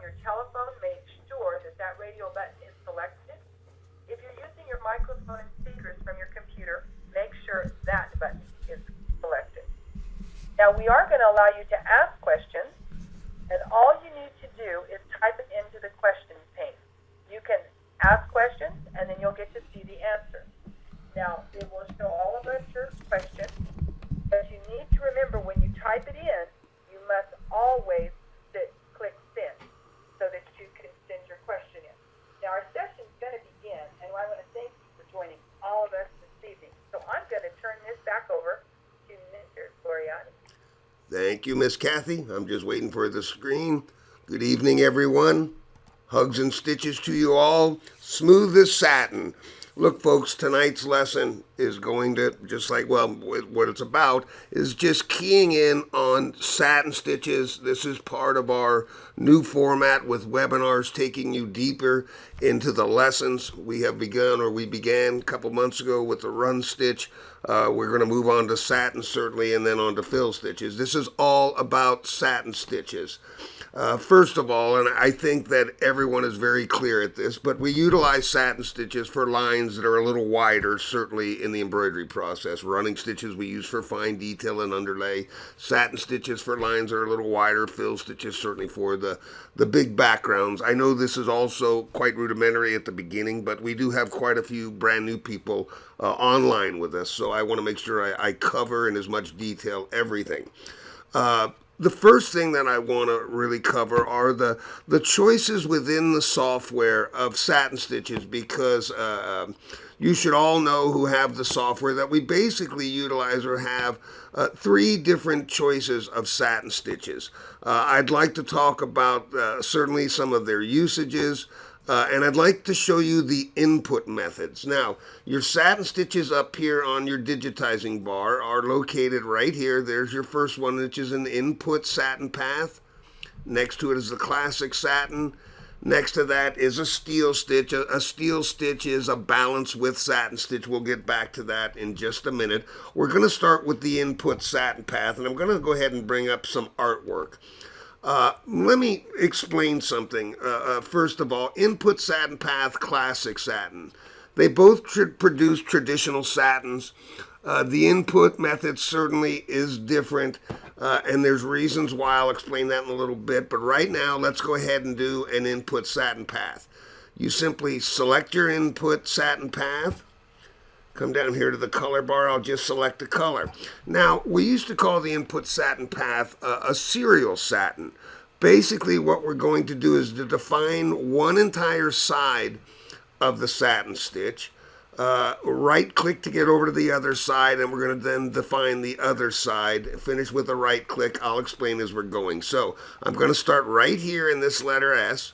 your telephone, make sure that that radio button is selected. If you're using your microphone and speakers from your computer, make sure that button is selected. Now, we are going to allow you to ask questions, and all you need to do is type it into the question pane. You can ask questions, and then you'll get to see the answer. Now, it will show all of us your question, but you need to remember when you type it in, you must always click send so that you can send your question in. Now, our session is going to begin, and I want to thank you for joining all of us this evening. So I'm going to turn this back over to Mr. Gloriani. Thank you, Miss Kathy. I'm just waiting for the screen. Good evening, everyone. Hugs and stitches to you all. Smooth as satin. Look, folks, tonight's lesson is going to, just like, well, what it's about is just keying in on satin stitches. This is part of our new format with webinars taking you deeper into the lessons. We began a couple months ago with the run stitch. We're going to move on to satin, certainly, and then on to fill stitches. This is all about satin stitches. First of all, and I think that everyone is very clear at this, but we utilize satin stitches for lines that are a little wider, certainly in the embroidery process. Running stitches we use for fine detail and underlay. Satin stitches for lines that are a little wider. Fill stitches certainly for the big backgrounds. I know this is also quite rudimentary at the beginning, but we do have quite a few brand new people online with us, so I want to make sure I cover in as much detail everything. The first thing that I want to really cover are the choices within the software of satin stitches, because you should all know who have the software that we basically utilize or have three different choices of satin stitches. I'd like to talk about certainly some of their usages, and I'd like to show you the input methods. Now, your satin stitches up here on your digitizing bar are located right here. There's your first one, which is an input satin path. Next to it is the classic satin. Next to that is a steel stitch. A steel stitch is a balance with satin stitch. We'll get back to that in just a minute. We're going to start with the input satin path, and I'm going to go ahead and bring up some artwork. Let me explain something. First of all, input satin path, classic satin. They both produce traditional satins. The input method certainly is different, and there's reasons why. I'll explain that in a little bit. But right now, let's go ahead and do an input satin path. You simply select your input satin path. Come down here to the color bar. I'll just select a color. Now, we used to call the input satin path a serial satin. Basically, what we're going to do is to define one entire side of the satin stitch. Right-click to get over to the other side, and we're going to then define the other side. Finish with a right-click. I'll explain as we're going. So, I'm going to start right here in this letter S.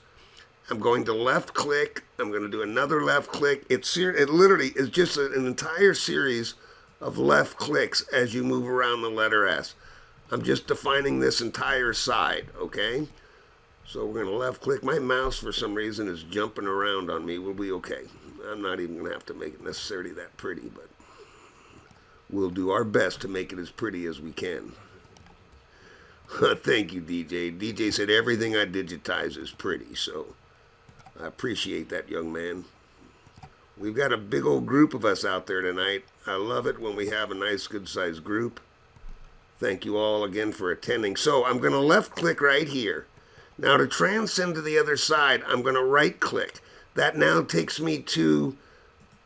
I'm going to left click. I'm going to do another left click. It literally is just an entire series of left clicks as you move around the letter S. I'm just defining this entire side, okay? So we're going to left click. My mouse, for some reason, is jumping around on me. We'll be okay. I'm not even going to have to make it necessarily that pretty, but we'll do our best to make it as pretty as we can. Thank you, DJ. DJ said everything I digitize is pretty, so I appreciate that, young man. We've got a big old group of us out there tonight. I love it when we have a nice, good-sized group. Thank you all again for attending. So I'm going to left-click right here. Now, to transcend to the other side, I'm going to right-click. That now takes me to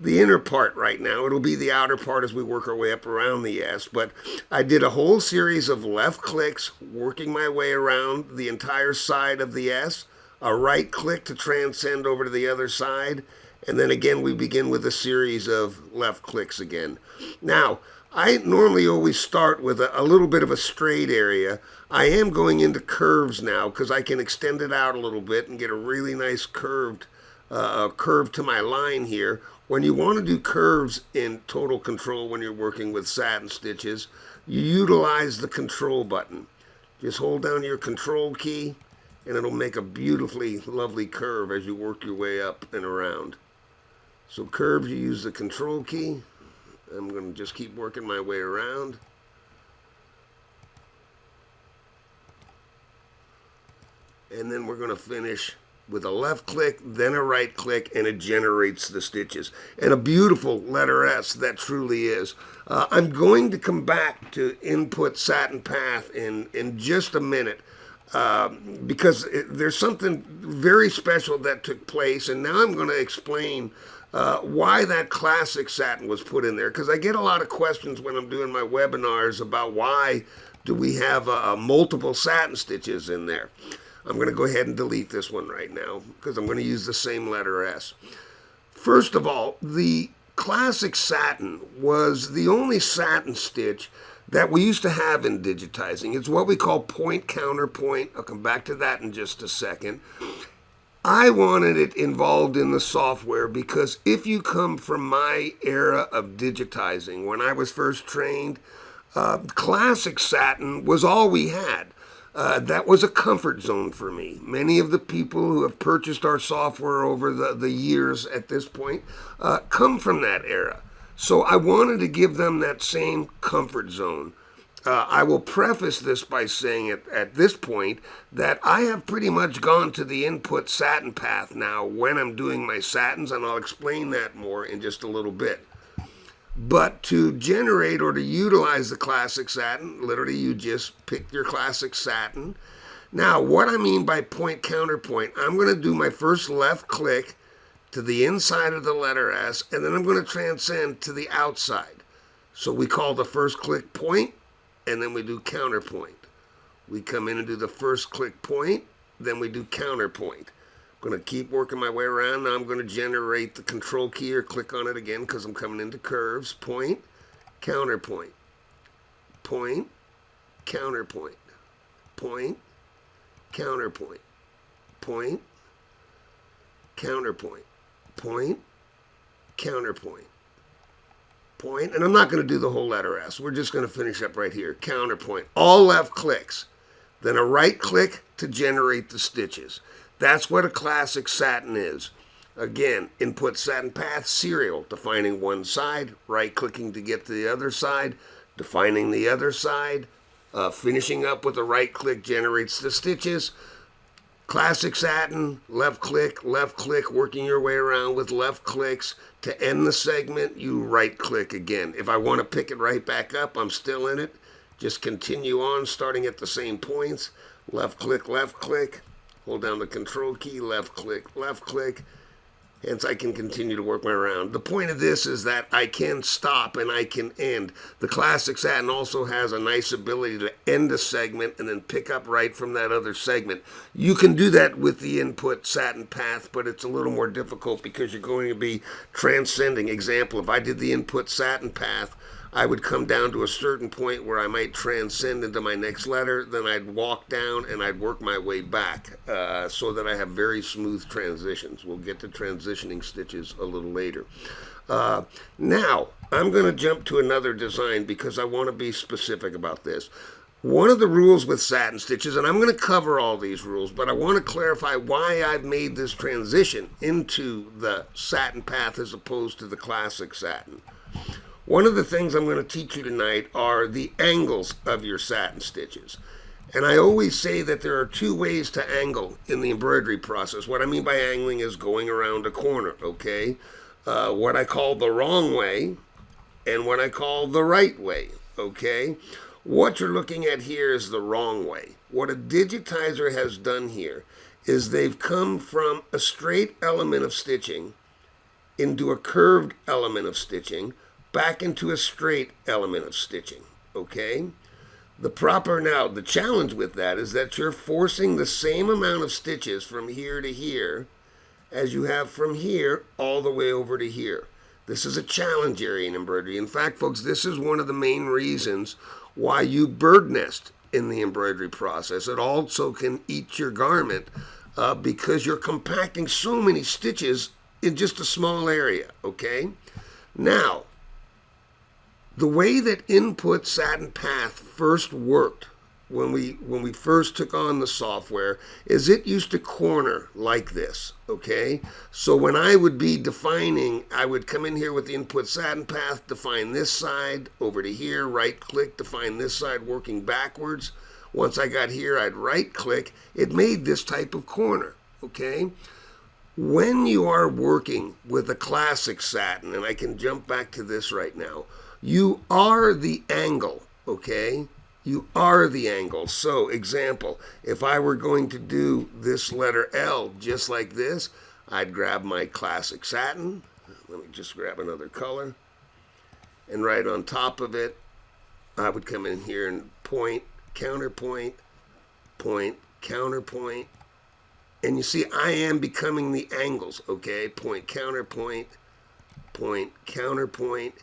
the inner part right now. It'll be the outer part as we work our way up around the S. But I did a whole series of left clicks, working my way around the entire side of the S. A right click to transcend over to the other side, and then again we begin with a series of left clicks again. Now, I normally always start with a little bit of a straight area. I am going into curves now because I can extend it out a little bit and get a really nice curve to my line here. When you want to do curves in total control when you're working with satin stitches, you utilize the control button. Just hold down your control key, and it'll make a beautifully lovely curve as you work your way up and around. So curves, you use the control key. I'm going to just keep working my way around. and then we're going to finish with a left click, then a right click, and it generates the stitches. And a beautiful letter S, that truly is. I'm going to come back to input satin path in just a minute, because there's something very special that took place, and now I'm going to explain why that classic satin was put in there, because I get a lot of questions when I'm doing my webinars about why do we have multiple satin stitches in there. I'm going to go ahead and delete this one right now because I'm going to use the same letter S. First of all, the classic satin was the only satin stitch that we used to have in digitizing. It's what we call point counterpoint. I'll come back to that in just a second. I wanted it involved in the software because if you come from my era of digitizing, when I was first trained, classic satin was all we had. That was a comfort zone for me. Many of the people who have purchased our software over the years at this point come from that era. So I wanted to give them that same comfort zone. I will preface this by saying at this point that I have pretty much gone to the input satin path now when I'm doing my satins, and I'll explain that more in just a little bit. But to generate or to utilize the classic satin, literally you just pick your classic satin. Now, what I mean by point counterpoint, I'm going to do my first left click to the inside of the letter S, and then I'm going to transcend to the outside. So we call the first click point, and then we do counterpoint. We come in and do the first click point, then we do counterpoint. I'm going to keep working my way around. Now I'm going to generate the control key or click on it again because I'm coming into curves. Point, counterpoint, point, counterpoint, point, counterpoint, point, counterpoint, point, counterpoint, point. And I'm not going to do the whole letter S. We're just going to finish up right here. Counterpoint. All left clicks. Then a right click to generate the stitches. That's what a classic satin is. Again, input satin path, serial, defining one side, right-clicking to get to the other side, defining the other side, finishing up with a right-click generates the stitches. Classic satin, left click, working your way around with left clicks. To end the segment, you right-click again. If I want to pick it right back up, I'm still in it. Just continue on, starting at the same points. Left click, hold down the control key, left click, hence I can continue to work my round. The point of this is that I can stop and I can end. The classic satin also has a nice ability to end a segment and then pick up right from that other segment. You can do that with the input satin path, but it's a little more difficult because you're going to be transcending. Example, if I did the input satin path, I would come down to a certain point where I might transcend into my next letter, then I'd walk down and I'd work my way back so that I have very smooth transitions. We'll get to transitioning stitches a little later. Now, I'm going to jump to another design because I want to be specific about this. One of the rules with satin stitches, and I'm going to cover all these rules, but I want to clarify why I've made this transition into the satin path as opposed to the classic satin. One of the things I'm going to teach you tonight are the angles of your satin stitches. And I always say that there are two ways to angle in the embroidery process. What I mean by angling is going around a corner, okay? What I call the wrong way and what I call the right way, okay? What you're looking at here is the wrong way. What a digitizer has done here is they've come from a straight element of stitching into a curved element of stitching, back into a straight element of stitching, okay? The challenge with that is that you're forcing the same amount of stitches from here to here as you have from here all the way over to here. This is a challenge area in embroidery. In fact, folks, this is one of the main reasons why you bird nest in the embroidery process. It also can eat your garment because you're compacting so many stitches in just a small area, okay? Now, the way that input satin path first worked when we first took on the software is it used to corner like this, okay? So when I would be defining, I would come in here with the input satin path, define this side over to here, right click, define this side working backwards. Once I got here, I'd right click. It made this type of corner, okay? When you are working with a classic satin, and I can jump back to this right now, you are the angle, okay? You are the angle. So, example, if I were going to do this letter L just like this, I'd grab my classic satin. Let me just grab another color. And right on top of it, I would come in here and point, counterpoint, point, counterpoint. And you see, I am becoming the angles, okay? Point, counterpoint, point, counterpoint.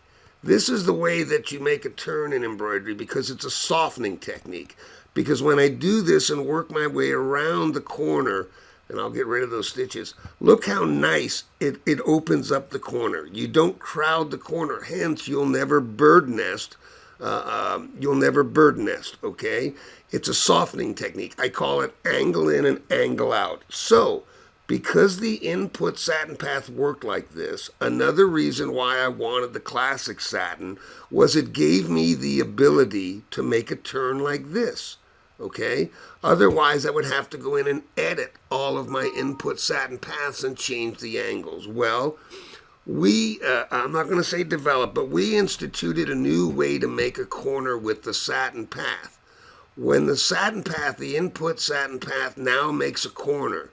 This is the way that you make a turn in embroidery because it's a softening technique. Because when I do this and work my way around the corner, and I'll get rid of those stitches, look how nice it opens up the corner. You don't crowd the corner, hence you'll never bird nest. Okay? It's a softening technique. I call it angle in and angle out. So, because the input satin path worked like this, another reason why I wanted the classic satin was it gave me the ability to make a turn like this. Okay? Otherwise, I would have to go in and edit all of my input satin paths and change the angles. Well, I'm not going to say develop, but we instituted a new way to make a corner with the satin path. When the satin path, the input satin path now makes a corner,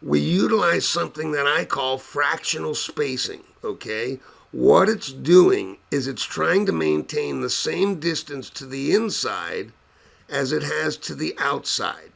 we utilize something that I call fractional spacing, okay? What it's doing is it's trying to maintain the same distance to the inside as it has to the outside.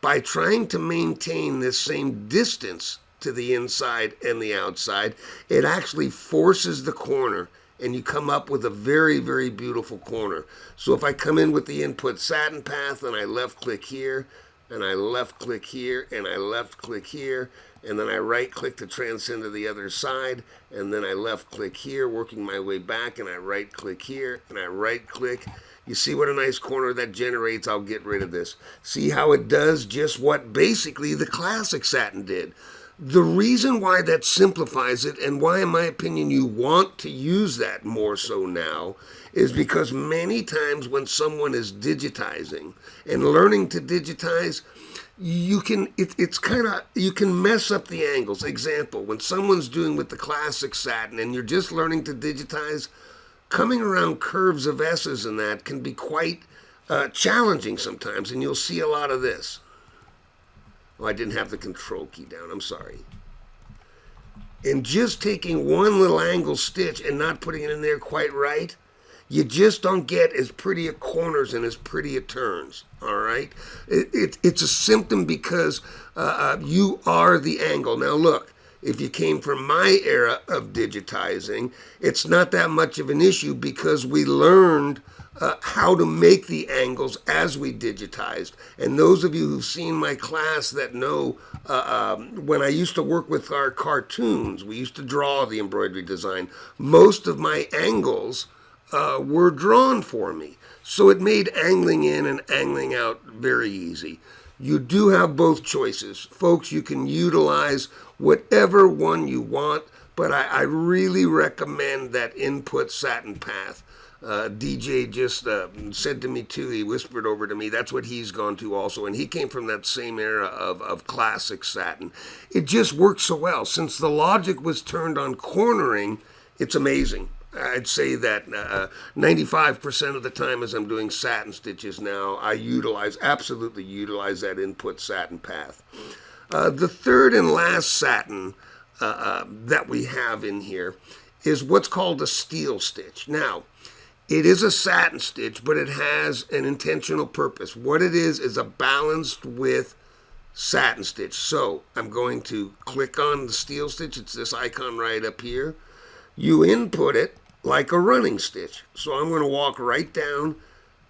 By trying to maintain this same distance to the inside and the outside, it actually forces the corner and you come up with a very, very beautiful corner. So if I come in with the input satin path and I left click here, and I left click here, and I left click here, and then I right click to transcend to the other side, and then I left click here, working my way back, and I right click here, and I right click. You see what a nice corner that generates? I'll get rid of this. See how it does just what basically the classic satin did. The reason why that simplifies it and why, in my opinion, you want to use that more so now is because many times when someone is digitizing and learning to digitize, you can you can mess up the angles. Example, when someone's doing with the classic satin and you're just learning to digitize, coming around curves of S's and that can be quite challenging sometimes, and you'll see a lot of this. Oh, I didn't have the control key down. I'm sorry. And just taking one little angle stitch and not putting it in there quite right, you just don't get as pretty a corners and as pretty a turns. All right? It's a symptom because you are the angle. Now look, if you came from my era of digitizing, it's not that much of an issue because we learned how to make the angles as we digitized. And those of you who've seen my class that know when I used to work with our cartoons, we used to draw the embroidery design. Most of my angles were drawn for me. So it made angling in and angling out very easy. You do have both choices. Folks, you can utilize whatever one you want, but I really recommend that input satin path. DJ just said to me too, he whispered over to me, that's what he's gone to also, and he came from that same era of classic satin. It just works so well. Since the logic was turned on cornering, it's amazing. I'd say that 95% of the time as I'm doing satin stitches now, I absolutely utilize that input satin path. The third and last satin that we have in here is what's called a steel stitch. Now, it is a satin stitch, but it has an intentional purpose. What it is a balanced width satin stitch. So I'm going to click on the steel stitch. It's this icon right up here. You input it like a running stitch. So I'm going to walk right down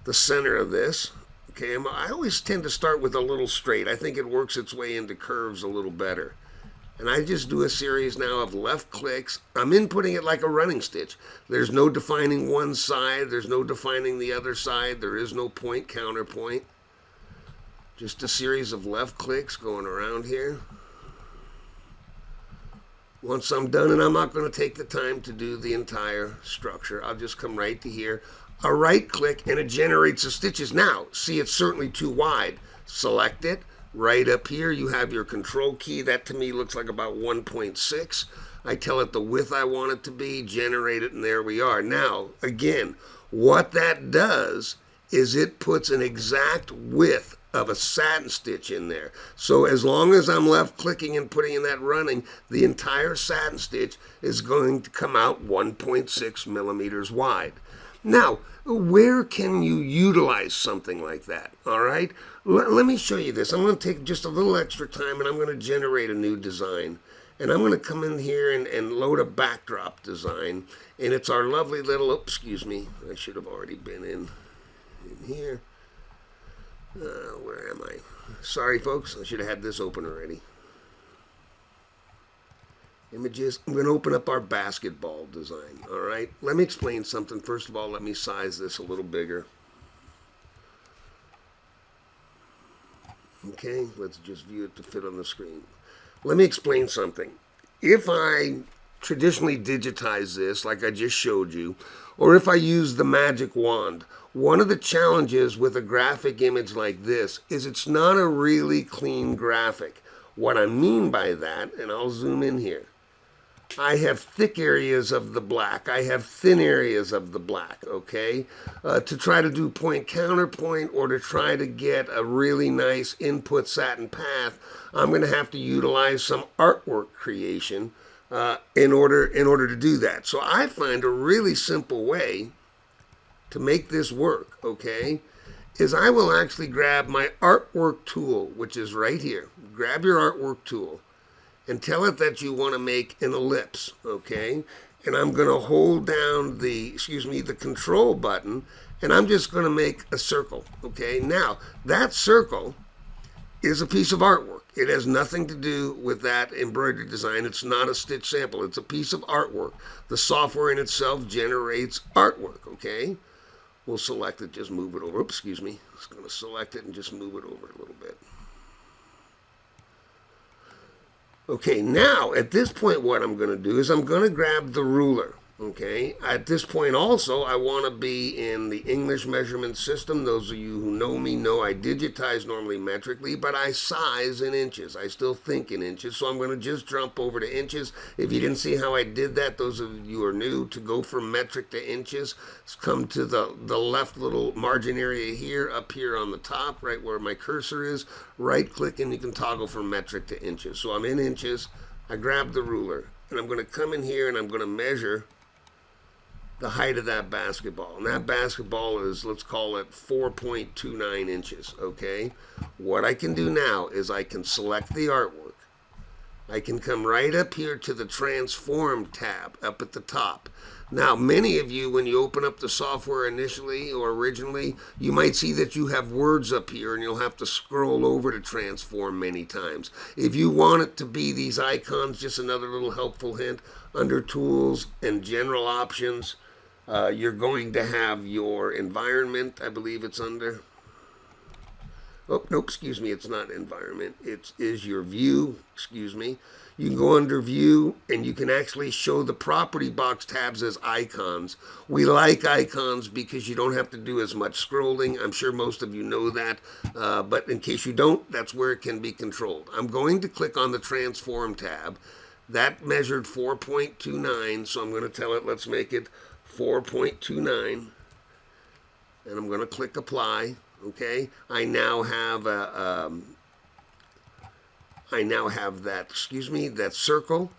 the center of this. Okay, I always tend to start with a little straight. I think it works its way into curves a little better. And I just do a series now of left clicks. I'm inputting it like a running stitch. There's no defining one side. There's no defining the other side. There is no point, counterpoint. Just a series of left clicks going around here. Once I'm done, and I'm not going to take the time to do the entire structure, I'll just come right to here. a right click, and it generates the stitches. Now, see, it's certainly too wide. Select it. Right up here, you have your control key. That to me looks like about 1.6. I tell it the width I want it to be, generate it, and there we are. Now, again, what that does is it puts an exact width of a satin stitch in there. So as long as I'm left clicking and putting in that running, the entire satin stitch is going to come out 1.6 millimeters wide. Now, where can you utilize something like that? All right, let me show you this. I'm going to take just a little extra time and I'm going to generate a new design. And I'm going to come in here and load a backdrop design. And it's our lovely little, excuse me, I should have already been in here. Where am I? Sorry, folks. I should have had this open already. Images. I'm going to open up our basketball design. All right. Let me explain something. First of all, let me size this a little bigger. Okay. Let's just view it to fit on the screen. Let me explain something. If I traditionally digitize this, like I just showed you, or if I use the magic wand, one of the challenges with a graphic image like this is it's not a really clean graphic. What I mean by that, and I'll zoom in here, I have thick areas of the black. I have thin areas of the black, okay? To try to do point counterpoint or to try to get a really nice input satin path, I'm going to have to utilize some artwork creation in order to do that. So I find a really simple way to make this work, okay, is I will actually grab my artwork tool, which is right here. Grab your artwork tool and tell it that you want to make an ellipse, okay? And I'm going to hold down the control button, and I'm just going to make a circle, okay? Now, that circle is a piece of artwork. It has nothing to do with that embroidery design. It's not a stitch sample. It's a piece of artwork. The software in itself generates artwork, okay? We'll select it, just move it over. Oops, excuse me. Just going to select it and just move it over a little bit. Okay, now at this point what I'm going to do is I'm going to grab the ruler. Okay, at this point also I want to be in the English measurement system. Those of you who know me know I digitize normally metrically, but I size in inches. I still think in inches, so I'm going to just jump over to inches. If you didn't see how I did that, those of you who are new, to go from metric to inches, come to the left little margin area here, up here on the top, right where my cursor is, right click and you can toggle from metric to inches. So I'm in inches, I grab the ruler, and I'm going to come in here and I'm going to measure the height of that basketball. And that basketball is, let's call it 4.29 inches, okay? What I can do now is I can select the artwork. I can come right up here to the Transform tab up at the top. Now, many of you, when you open up the software initially or originally, you might see that you have words up here and you'll have to scroll over to Transform many times. If you want it to be these icons, just another little helpful hint, under Tools and General Options, you're going to have your environment, I believe it's under. Oh, no, excuse me, it's not environment. It is your view, excuse me. You can go under view and you can actually show the property box tabs as icons. We like icons because you don't have to do as much scrolling. I'm sure most of you know that, but in case you don't, that's where it can be controlled. I'm going to click on the Transform tab. That measured 4.29, so I'm going to tell it, let's make it 4.29, and I'm going to click apply. Okay, I now have that circle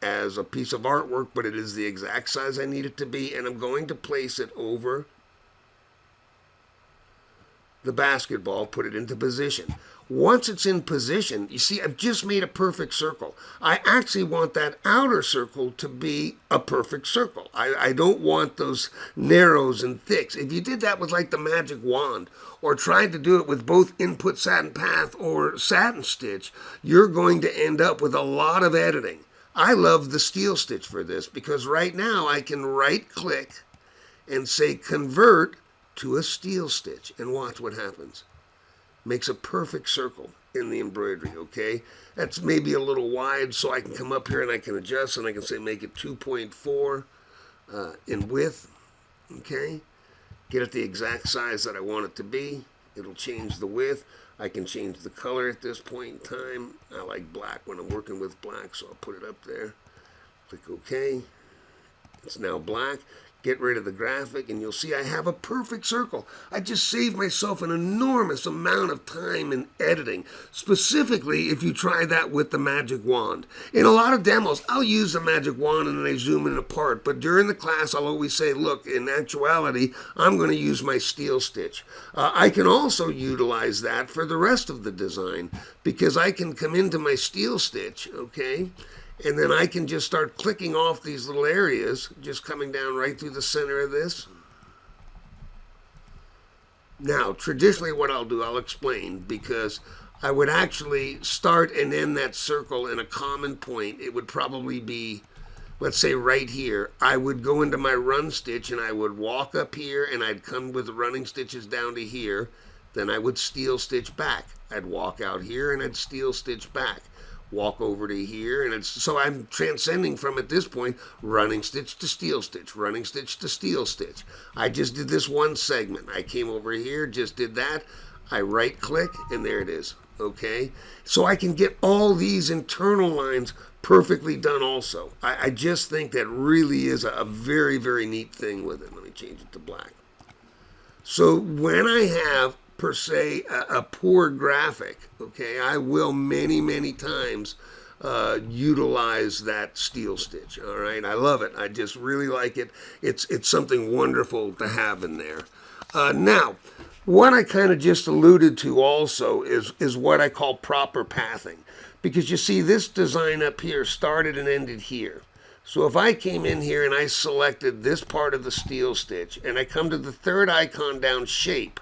as a piece of artwork, but it is the exact size I need it to be, and I'm going to place it over the basketball, put it into position. Once it's in position, you see, I've just made a perfect circle. I actually want that outer circle to be a perfect circle. I don't want those narrows and thicks. If you did that with like the magic wand or tried to do it with both input satin path or satin stitch, you're going to end up with a lot of editing. I love the steel stitch for this because right now I can right click and say convert to a steel stitch and watch what happens. Makes a perfect circle in the embroidery, okay? That's maybe a little wide, so I can come up here and I can adjust and I can say make it 2.4 in width, okay? get it the exact size that I want it to be. It'll change the width. I can change the color at this point in time. I like black when I'm working with black, so I'll put it up there. Click OK. It's now black. Get rid of the graphic, and you'll see I have a perfect circle. I just saved myself an enormous amount of time in editing, specifically if you try that with the magic wand. In a lot of demos, I'll use the magic wand and then I zoom in apart, but during the class, I'll always say, look, in actuality, I'm going to use my steel stitch. I can also utilize that for the rest of the design, because I can come into my steel stitch, okay, and then I can just start clicking off these little areas, just coming down right through the center of this. Now, traditionally what I'll do, I'll explain, because I would actually start and end that circle in a common point. It would probably be, let's say right here. I would go into my run stitch and I would walk up here and I'd come with the running stitches down to here. Then I would steel stitch back. I'd walk out here and I'd steel stitch back. Walk over to here, and so I'm transcending from, at this point, running stitch to steel stitch, running stitch to steel stitch. I just did this one segment. I came over here, just did that. I right click, and there it is, okay? So I can get all these internal lines perfectly done also. I just think that really is a very, very neat thing with it. Let me change it to black. So when I have, per se, a poor graphic, okay, I will many times utilize that steel stitch. All right, I love it. I just really like it. It's something wonderful to have in there. Now, what I kind of just alluded to also is what I call proper pathing, because you see this design up here started and ended here. So if I came in here and I selected this part of the steel stitch and I come to the third icon down, shape,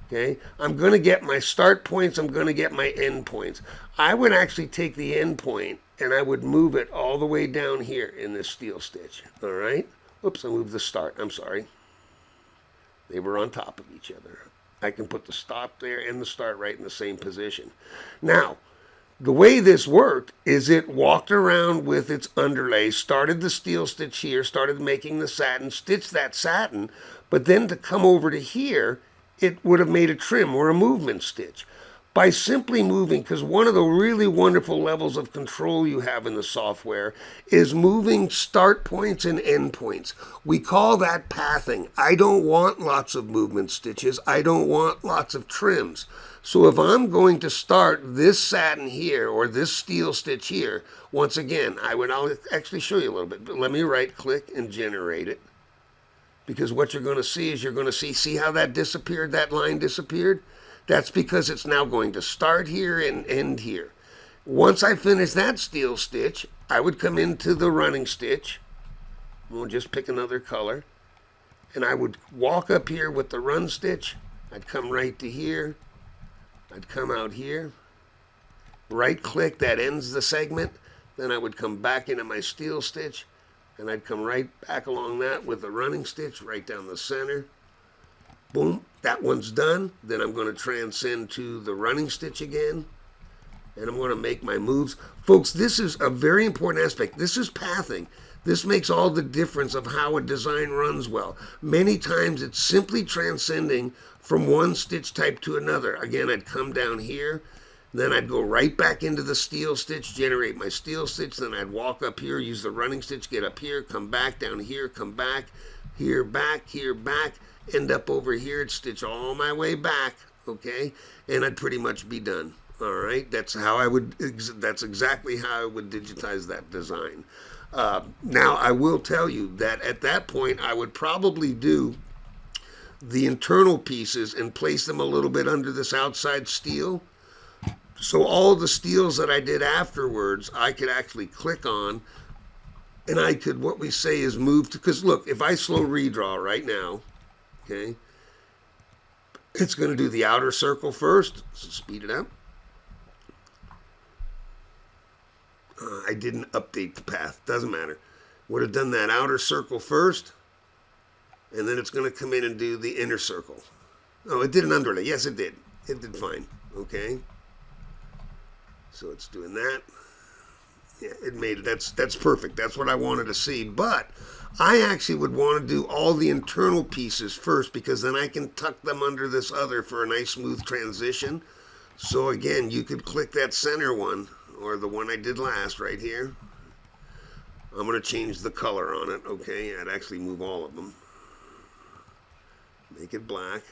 okay, I'm going to get my start points, I'm going to get my end points. I would actually take the end point and I would move it all the way down here in this steel stitch. All right? Oops, I moved the start. I'm sorry. They were on top of each other. I can put the stop there and the start right in the same position. Now, the way this worked is it walked around with its underlay, started the steel stitch here, started making the satin, stitched that satin, but then to come over to here, it would have made a trim or a movement stitch. By simply moving, because one of the really wonderful levels of control you have in the software is moving start points and end points. We call that pathing. I don't want lots of movement stitches. I don't want lots of trims. So if I'm going to start this satin here or this steel stitch here, once again, I'll actually show you a little bit, but let me right click and generate it. Because what you're going to see is see how that disappeared, that line disappeared? That's because it's now going to start here and end here. Once I finish that steel stitch, I would come into the running stitch. We'll just pick another color. And I would walk up here with the run stitch. I'd come right to here. I'd come out here. Right click, that ends the segment. Then I would come back into my steel stitch. And I'd come right back along that with the running stitch right down the center. Boom, that one's done. Then I'm going to transcend to the running stitch again. And I'm going to make my moves. Folks, this is a very important aspect. This is pathing. This makes all the difference of how a design runs well. Many times it's simply transcending from one stitch type to another. Again, I'd come down here. Then I'd go right back into the steel stitch, generate my steel stitch. Then I'd walk up here, use the running stitch, get up here, come back down here, come back, here, back, end up over here and stitch all my way back, okay? And I'd pretty much be done, all right? That's exactly how I would digitize that design. Now, I will tell you that at that point, I would probably do the internal pieces and place them a little bit under this outside steel. So all the steels that I did afterwards, I could actually click on, and I could, what we say is move to, because look, if I slow redraw right now, okay, it's going to do the outer circle first, so speed it up. I didn't update the path, doesn't matter. Would have done that outer circle first, and then it's going to come in and do the inner circle. Oh, it did an underlay. Yes, it did. It did fine, okay. So it's doing that. Yeah, it made it. That's perfect. That's what I wanted to see. But I actually would want to do all the internal pieces first because then I can tuck them under this other for a nice smooth transition. So again, you could click that center one or the one I did last right here. I'm going to change the color on it. Okay, I'd actually move all of them. Make it black.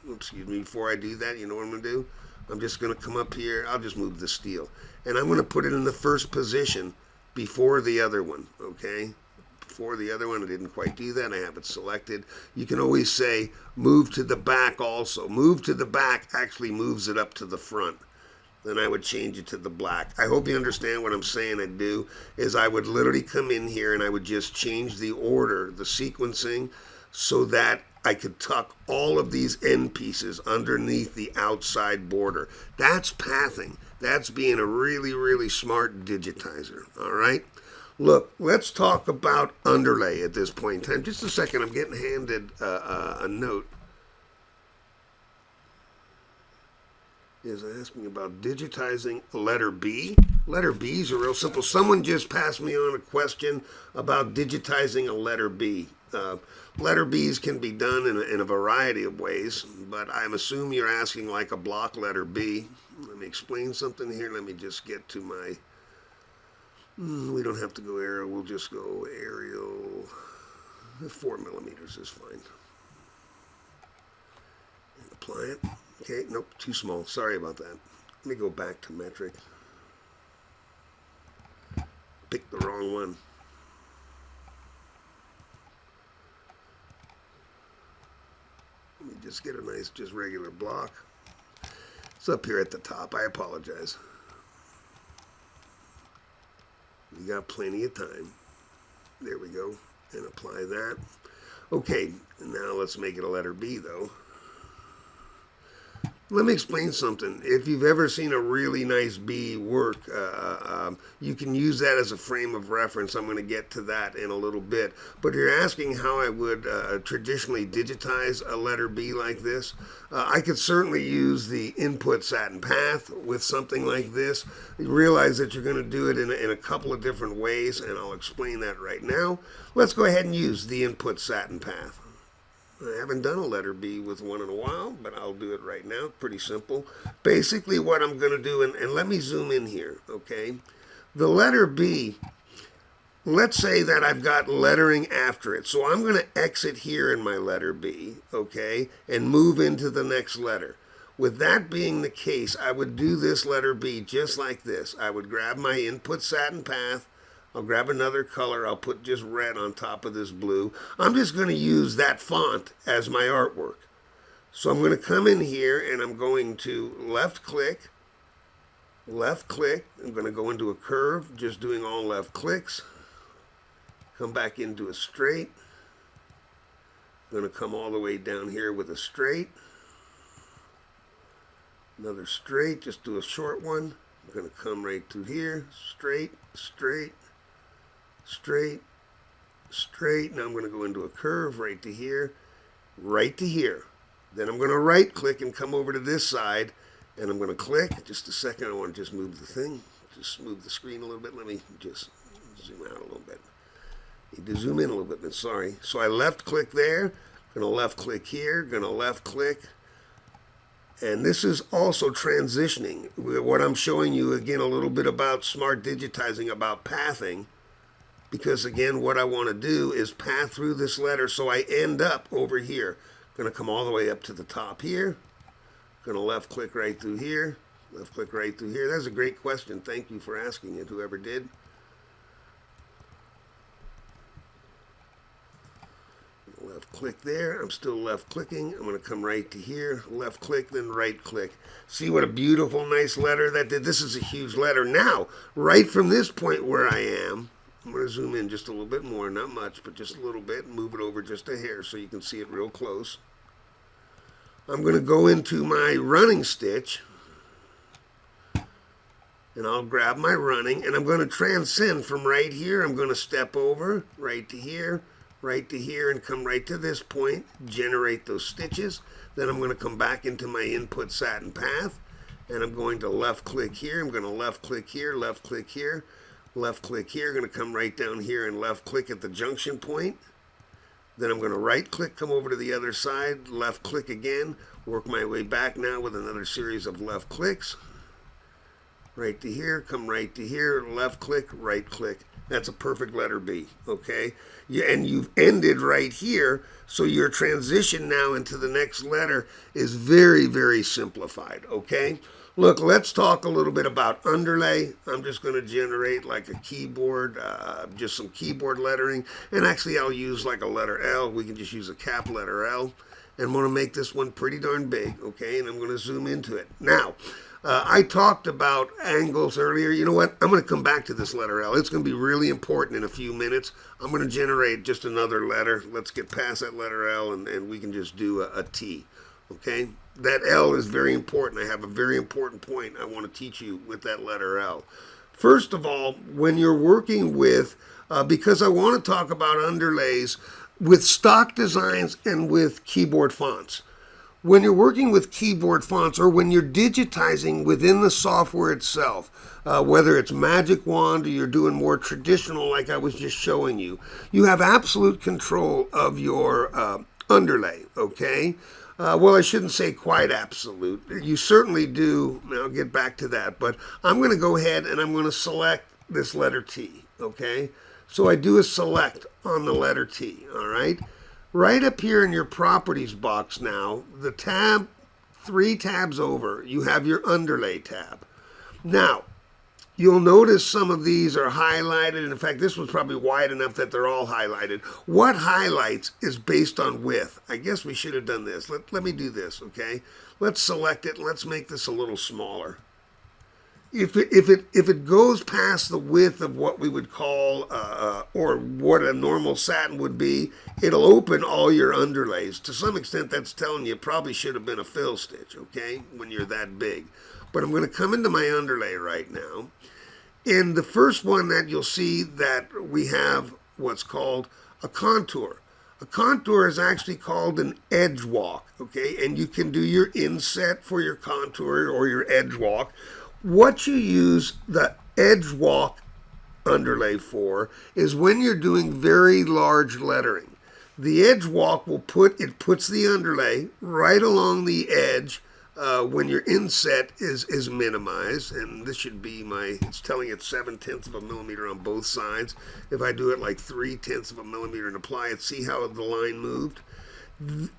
Oops, excuse me. Before I do that, you know what I'm going to do? I'm just going to come up here. I'll just move the steel. And I'm going to put it in the first position before the other one. Okay? Before the other one. I didn't quite do that. I have it selected. You can always say move to the back also. Move to the back actually moves it up to the front. Then I would change it to the black. I hope you understand what I'm saying I'd do is I would literally come in here and I would just change the order, the sequencing, so that I could tuck all of these end pieces underneath the outside border. That's pathing. That's being a really, really smart digitizer. All right? Look, let's talk about underlay at this point in time. Just a second. I'm getting handed a note. Is asking about digitizing letter B. Letter B's are real simple. Someone just passed me on a question about digitizing a letter B. Letter B's can be done in a variety of ways, but I'm assuming you're asking like a block letter B. Let me explain something here. Let me just get to my... we don't have to go Arial. We'll just go Arial. 4 millimeters is fine. And apply it. Okay, nope, too small. Sorry about that. Let me go back to metric. Picked the wrong one. Let me just get a nice, just regular block. It's up here at the top. I apologize. We got plenty of time. There we go. And apply that. Okay, now let's make it a letter B, though. Let me explain something. If you've ever seen a really nice B work, you can use that as a frame of reference. I'm going to get to that in a little bit. But you're asking how I would traditionally digitize a letter B like this. I could certainly use the input satin path with something like this. You realize that you're going to do it in a couple of different ways, and I'll explain that right now. Let's go ahead and use the input satin path. I haven't done a letter B with one in a while, but I'll do it right now. Pretty simple. Basically what I'm going to do, and let me zoom in here, okay? The letter B, let's say that I've got lettering after it. So I'm going to exit here in my letter B, okay, and move into the next letter. With that being the case, I would do this letter B just like this. I would grab my input satin path. I'll grab another color. I'll put just red on top of this blue. I'm just going to use that font as my artwork. So I'm going to come in here and I'm going to left click. I'm going to go into a curve, just doing all left clicks. Come back into a straight. I'm going to come all the way down here with a straight. Another straight, just do a short one. I'm going to come right through here, straight, straight. Straight, straight. Now I'm going to go into a curve right to here, right to here. Then I'm going to right click and come over to this side and I'm going to click. Just a second, I want to just move the thing, just move the screen a little bit. Let me just zoom out a little bit. Need to zoom in a little bit, sorry. So I left click there, going to left click here, going to left click. And this is also transitioning. What I'm showing you again a little bit about smart digitizing, about pathing. Because again, what I want to do is path through this letter so I end up over here. Going to come all the way up to the top here. Going to left click right through here. Left click right through here. That's a great question. Thank you for asking it, whoever did. Left click there. I'm still left clicking. I'm going to come right to here. Left click, then right click. See what a beautiful, nice letter that did. This is a huge letter. Now, right from this point where I am, I'm going to zoom in just a little bit more, not much, but just a little bit, and move it over just a hair so you can see it real close. I'm going to go into my running stitch, and I'll grab my running, and I'm going to transcend from right here. I'm going to step over right to here, and come right to this point, generate those stitches. Then I'm going to come back into my input satin path, and I'm going to left click here. I'm going to left click here, left click here. Left click here, going to come right down here and left click at the junction point. Then I'm going to right click, come over to the other side, left click again, work my way back now with another series of left clicks. Right to here, come right to here, left click, right click. That's a perfect letter B, okay? And you've ended right here, so your transition now into the next letter is very, very simplified, okay? Look, let's talk a little bit about underlay. I'm just going to generate like a keyboard, just some keyboard lettering. And actually, I'll use like a letter L. We can just use a cap letter L. And I'm going to make this one pretty darn big, okay? And I'm going to zoom into it. Now, I talked about angles earlier. You know what? I'm going to come back to this letter L. It's going to be really important in a few minutes. I'm going to generate just another letter. Let's get past that letter L, and we can just do a T, okay? That L is very important. I have a very important point I want to teach you with that letter L. First of all, when you're working with, because I want to talk about underlays with stock designs and with keyboard fonts. When you're working with keyboard fonts or when you're digitizing within the software itself, whether it's Magic Wand or you're doing more traditional like I was just showing you, you have absolute control of your underlay, okay? Well, I shouldn't say quite absolute. You certainly do. I'll get back to that. But I'm going to go ahead and I'm going to select this letter T, okay? So I do a select on the letter T, all right? Right up here in your properties box now, the tab, 3 tabs over, you have your underlay tab. Now, you'll notice some of these are highlighted. In fact, this was probably wide enough that they're all highlighted. What highlights is based on width. I guess we should have done this. Let me do this, okay? Let's select it. Let's make this a little smaller. If it goes past the width of what we would call, or what a normal satin would be, it'll open all your underlays. To some extent, that's telling you it probably should have been a fill stitch, okay, when you're that big. But I'm going to come into my underlay right now. And the first one that you'll see that we have what's called a contour. A contour is actually called an edge walk, okay? And you can do your inset for your contour or your edge walk. What you use the edge walk underlay for is when you're doing very large lettering. The edge walk puts the underlay right along the edge when your inset is minimized, and this should be it's telling it 7/10 of a millimeter on both sides. If I do it like 3/10 of a millimeter and apply it, see how the line moved?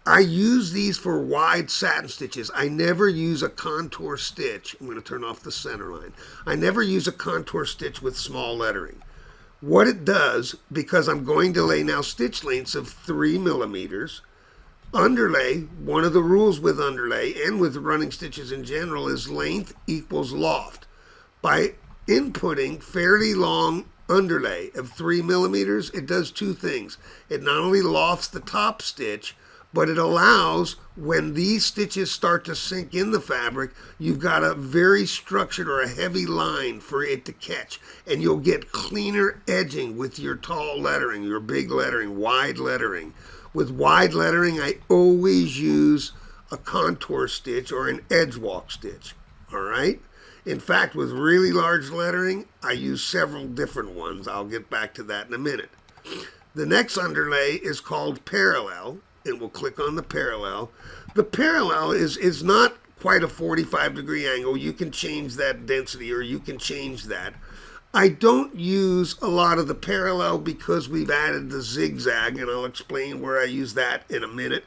I use these for wide satin stitches. I never use a contour stitch. I'm going to turn off the center line. I never use a contour stitch with small lettering. What it does, because I'm going to lay now stitch lengths of 3 millimeters, underlay, one of the rules with underlay and with running stitches in general is length equals loft. By inputting fairly long underlay of 3 millimeters, it does two things. It not only lofts the top stitch, but it allows, when these stitches start to sink in the fabric, you've got a very structured or a heavy line for it to catch. And you'll get cleaner edging with your tall lettering, your big lettering, wide lettering. With wide lettering, I always use a contour stitch or an edge walk stitch, all right? In fact, with really large lettering, I use several different ones. I'll get back to that in a minute. The next underlay is called parallel, and we'll click on the parallel. The parallel is not quite a 45-degree angle. You can change that density, or you can change that. I don't use a lot of the parallel because we've added the zigzag, and I'll explain where I use that in a minute.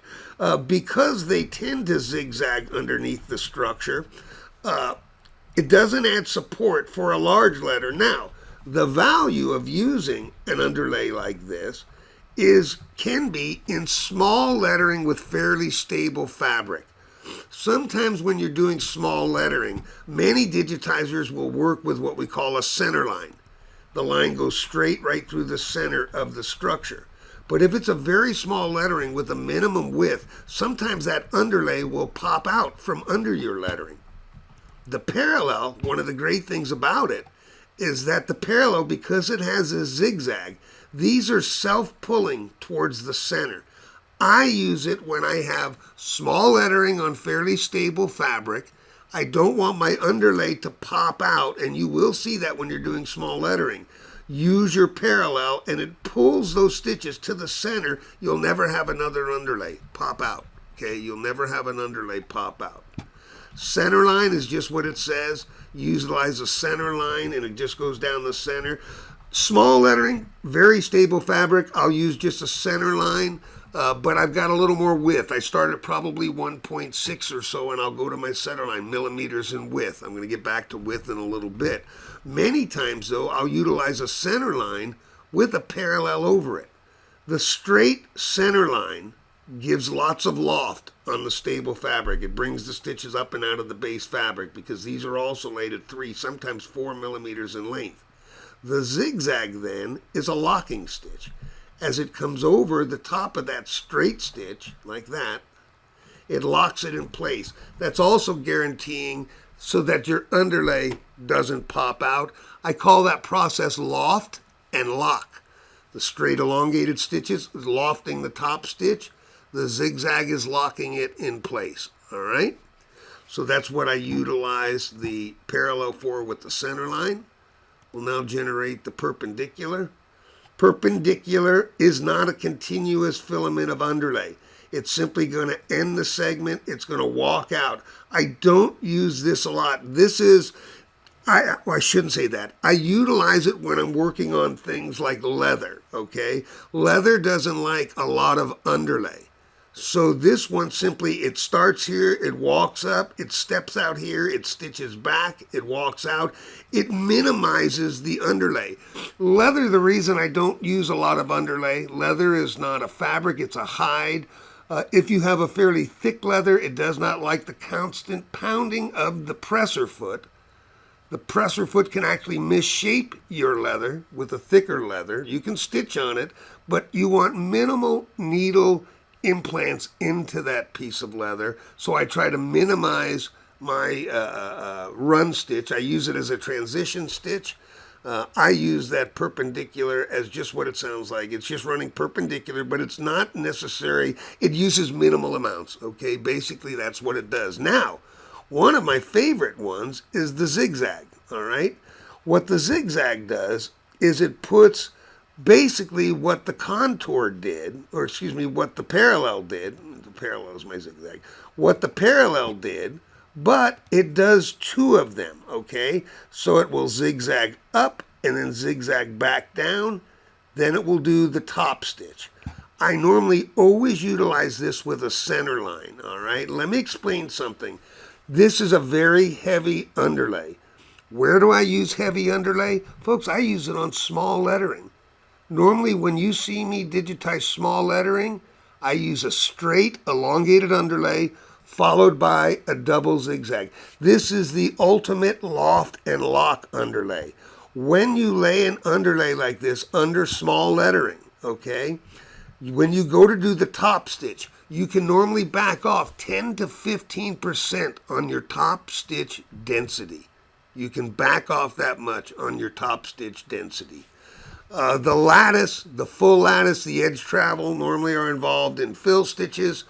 Because they tend to zigzag underneath the structure, it doesn't add support for a large letter. Now, the value of using an underlay like this can be in small lettering with fairly stable fabric. Sometimes when you're doing small lettering, many digitizers will work with what we call a center line. The line goes straight right through the center of the structure. But if it's a very small lettering with a minimum width, sometimes that underlay will pop out from under your lettering. The parallel, one of the great things about it, is that the parallel, because it has a zigzag, these are self-pulling towards the center. I use it when I have small lettering on fairly stable fabric. I don't want my underlay to pop out, and you will see that when you're doing small lettering. Use your parallel, and it pulls those stitches to the center. You'll never have another underlay pop out. Okay, you'll never have an underlay pop out. Center line is just what it says. Utilize a center line, and it just goes down the center. Small lettering, very stable fabric. I'll use just a center line, but I've got a little more width. I start at probably 1.6 or so, and I'll go to my center line, millimeters in width. I'm going to get back to width in a little bit. Many times, though, I'll utilize a center line with a parallel over it. The straight center line gives lots of loft on the stable fabric. It brings the stitches up and out of the base fabric because these are also laid at 3, sometimes 4 millimeters in length. The zigzag then is a locking stitch. As it comes over the top of that straight stitch, like that, it locks it in place. That's also guaranteeing so that your underlay doesn't pop out. I call that process loft and lock. The straight elongated stitches is lofting the top stitch. The zigzag is locking it in place. All right? So that's what I utilize the parallel for with the center line. We'll now generate the perpendicular. Perpendicular is not a continuous filament of underlay. It's simply going to end the segment. It's going to walk out. I don't use this a lot. This is, I shouldn't say that. I utilize it when I'm working on things like leather, okay? Leather doesn't like a lot of underlay. So this one simply, it starts here, it walks up, it steps out here, it stitches back, it walks out. It minimizes the underlay. Leather, the reason I don't use a lot of underlay, leather is not a fabric, it's a hide. If you have a fairly thick leather, it does not like the constant pounding of the presser foot. The presser foot can actually misshape your leather with a thicker leather. You can stitch on it, but you want minimal needle implants into that piece of leather. So I try to minimize my run stitch. I use it as a transition stitch. I use that perpendicular as just what it sounds like. It's just running perpendicular, but it's not necessary. It uses minimal amounts, okay? Basically, that's what it does. Now, one of my favorite ones is the zigzag, all right? What the zigzag does is it puts basically what the contour did, or excuse me, what the parallel did. The parallel is my zigzag. What the parallel did, but it does 2 of them, okay? So it will zigzag up and then zigzag back down. Then it will do the top stitch. I normally always utilize this with a center line, all right? Let me explain something. This is a very heavy underlay. Where do I use heavy underlay? Folks, I use it on small lettering. Normally, when you see me digitize small lettering, I use a straight, elongated underlay followed by a double zigzag. This is the ultimate loft and lock underlay. When you lay an underlay like this under small lettering, okay, when you go to do the top stitch, you can normally back off 10 to 15% on your top stitch density. You can back off that much on your top stitch density. The lattice, the full lattice, the edge travel normally are involved in fill stitches.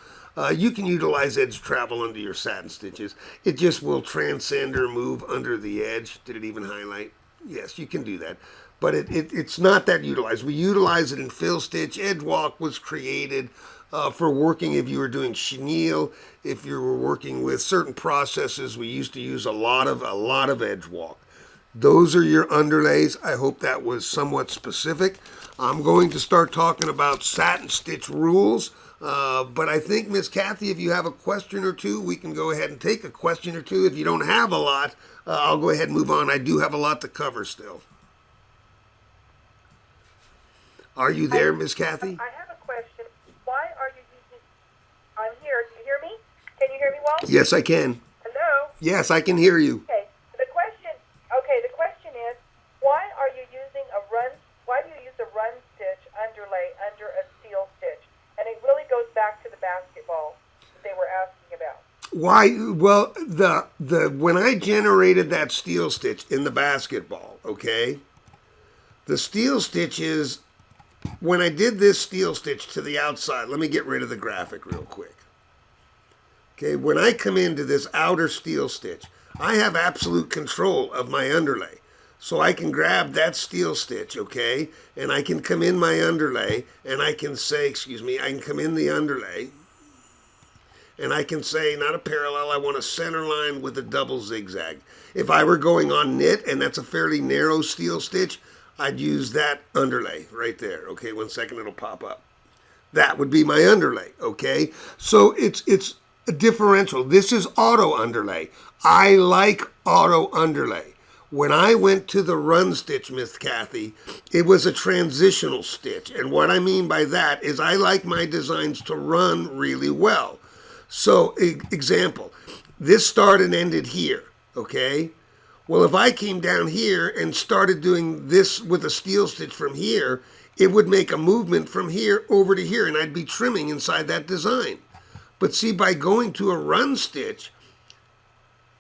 You can utilize edge travel under your satin stitches. It just will transcend or move under the edge. Did it even highlight? Yes, you can do that. But it's not that utilized. We utilize it in fill stitch. Edge walk was created for working if you were doing chenille. If you were working with certain processes, we used to use a lot of edge walk. Those are your underlays. I hope that was somewhat specific. I'm going to start talking about satin stitch rules. But I think, Miss Kathy, if you have a question or two, we can go ahead and take a question or two. If you don't have a lot, I'll go ahead and move on. I do have a lot to cover still. Are you there, Miss Kathy? I have a question. Why are you using... I'm here. Do you hear me? Can you hear me well? Yes, I can. Hello? Yes, I can hear you. Okay. The question is, why do you use a run stitch underlay under a steel stitch? And it really goes back to the basketball that they were asking about. Why? Well, when I generated that steel stitch in the basketball, okay, the steel stitches, when I did this steel stitch to the outside, let me get rid of the graphic real quick. Okay, when I come into this outer steel stitch, I have absolute control of my underlay. So I can grab that steel stitch, okay, and I can come in my underlay, and I can say, I can come in the underlay, and I can say, not a parallel, I want a center line with a double zigzag. If I were going on knit, and that's a fairly narrow steel stitch, I'd use that underlay right there. Okay, 1 second, it'll pop up. That would be my underlay, okay? So it's a differential. This is auto underlay. I like auto underlay. When I went to the run stitch, Miss Kathy, it was a transitional stitch. And what I mean by that is I like my designs to run really well. So, example, this started and ended here, okay? Well, if I came down here and started doing this with a steel stitch from here, it would make a movement from here over to here, and I'd be trimming inside that design. But see, by going to a run stitch,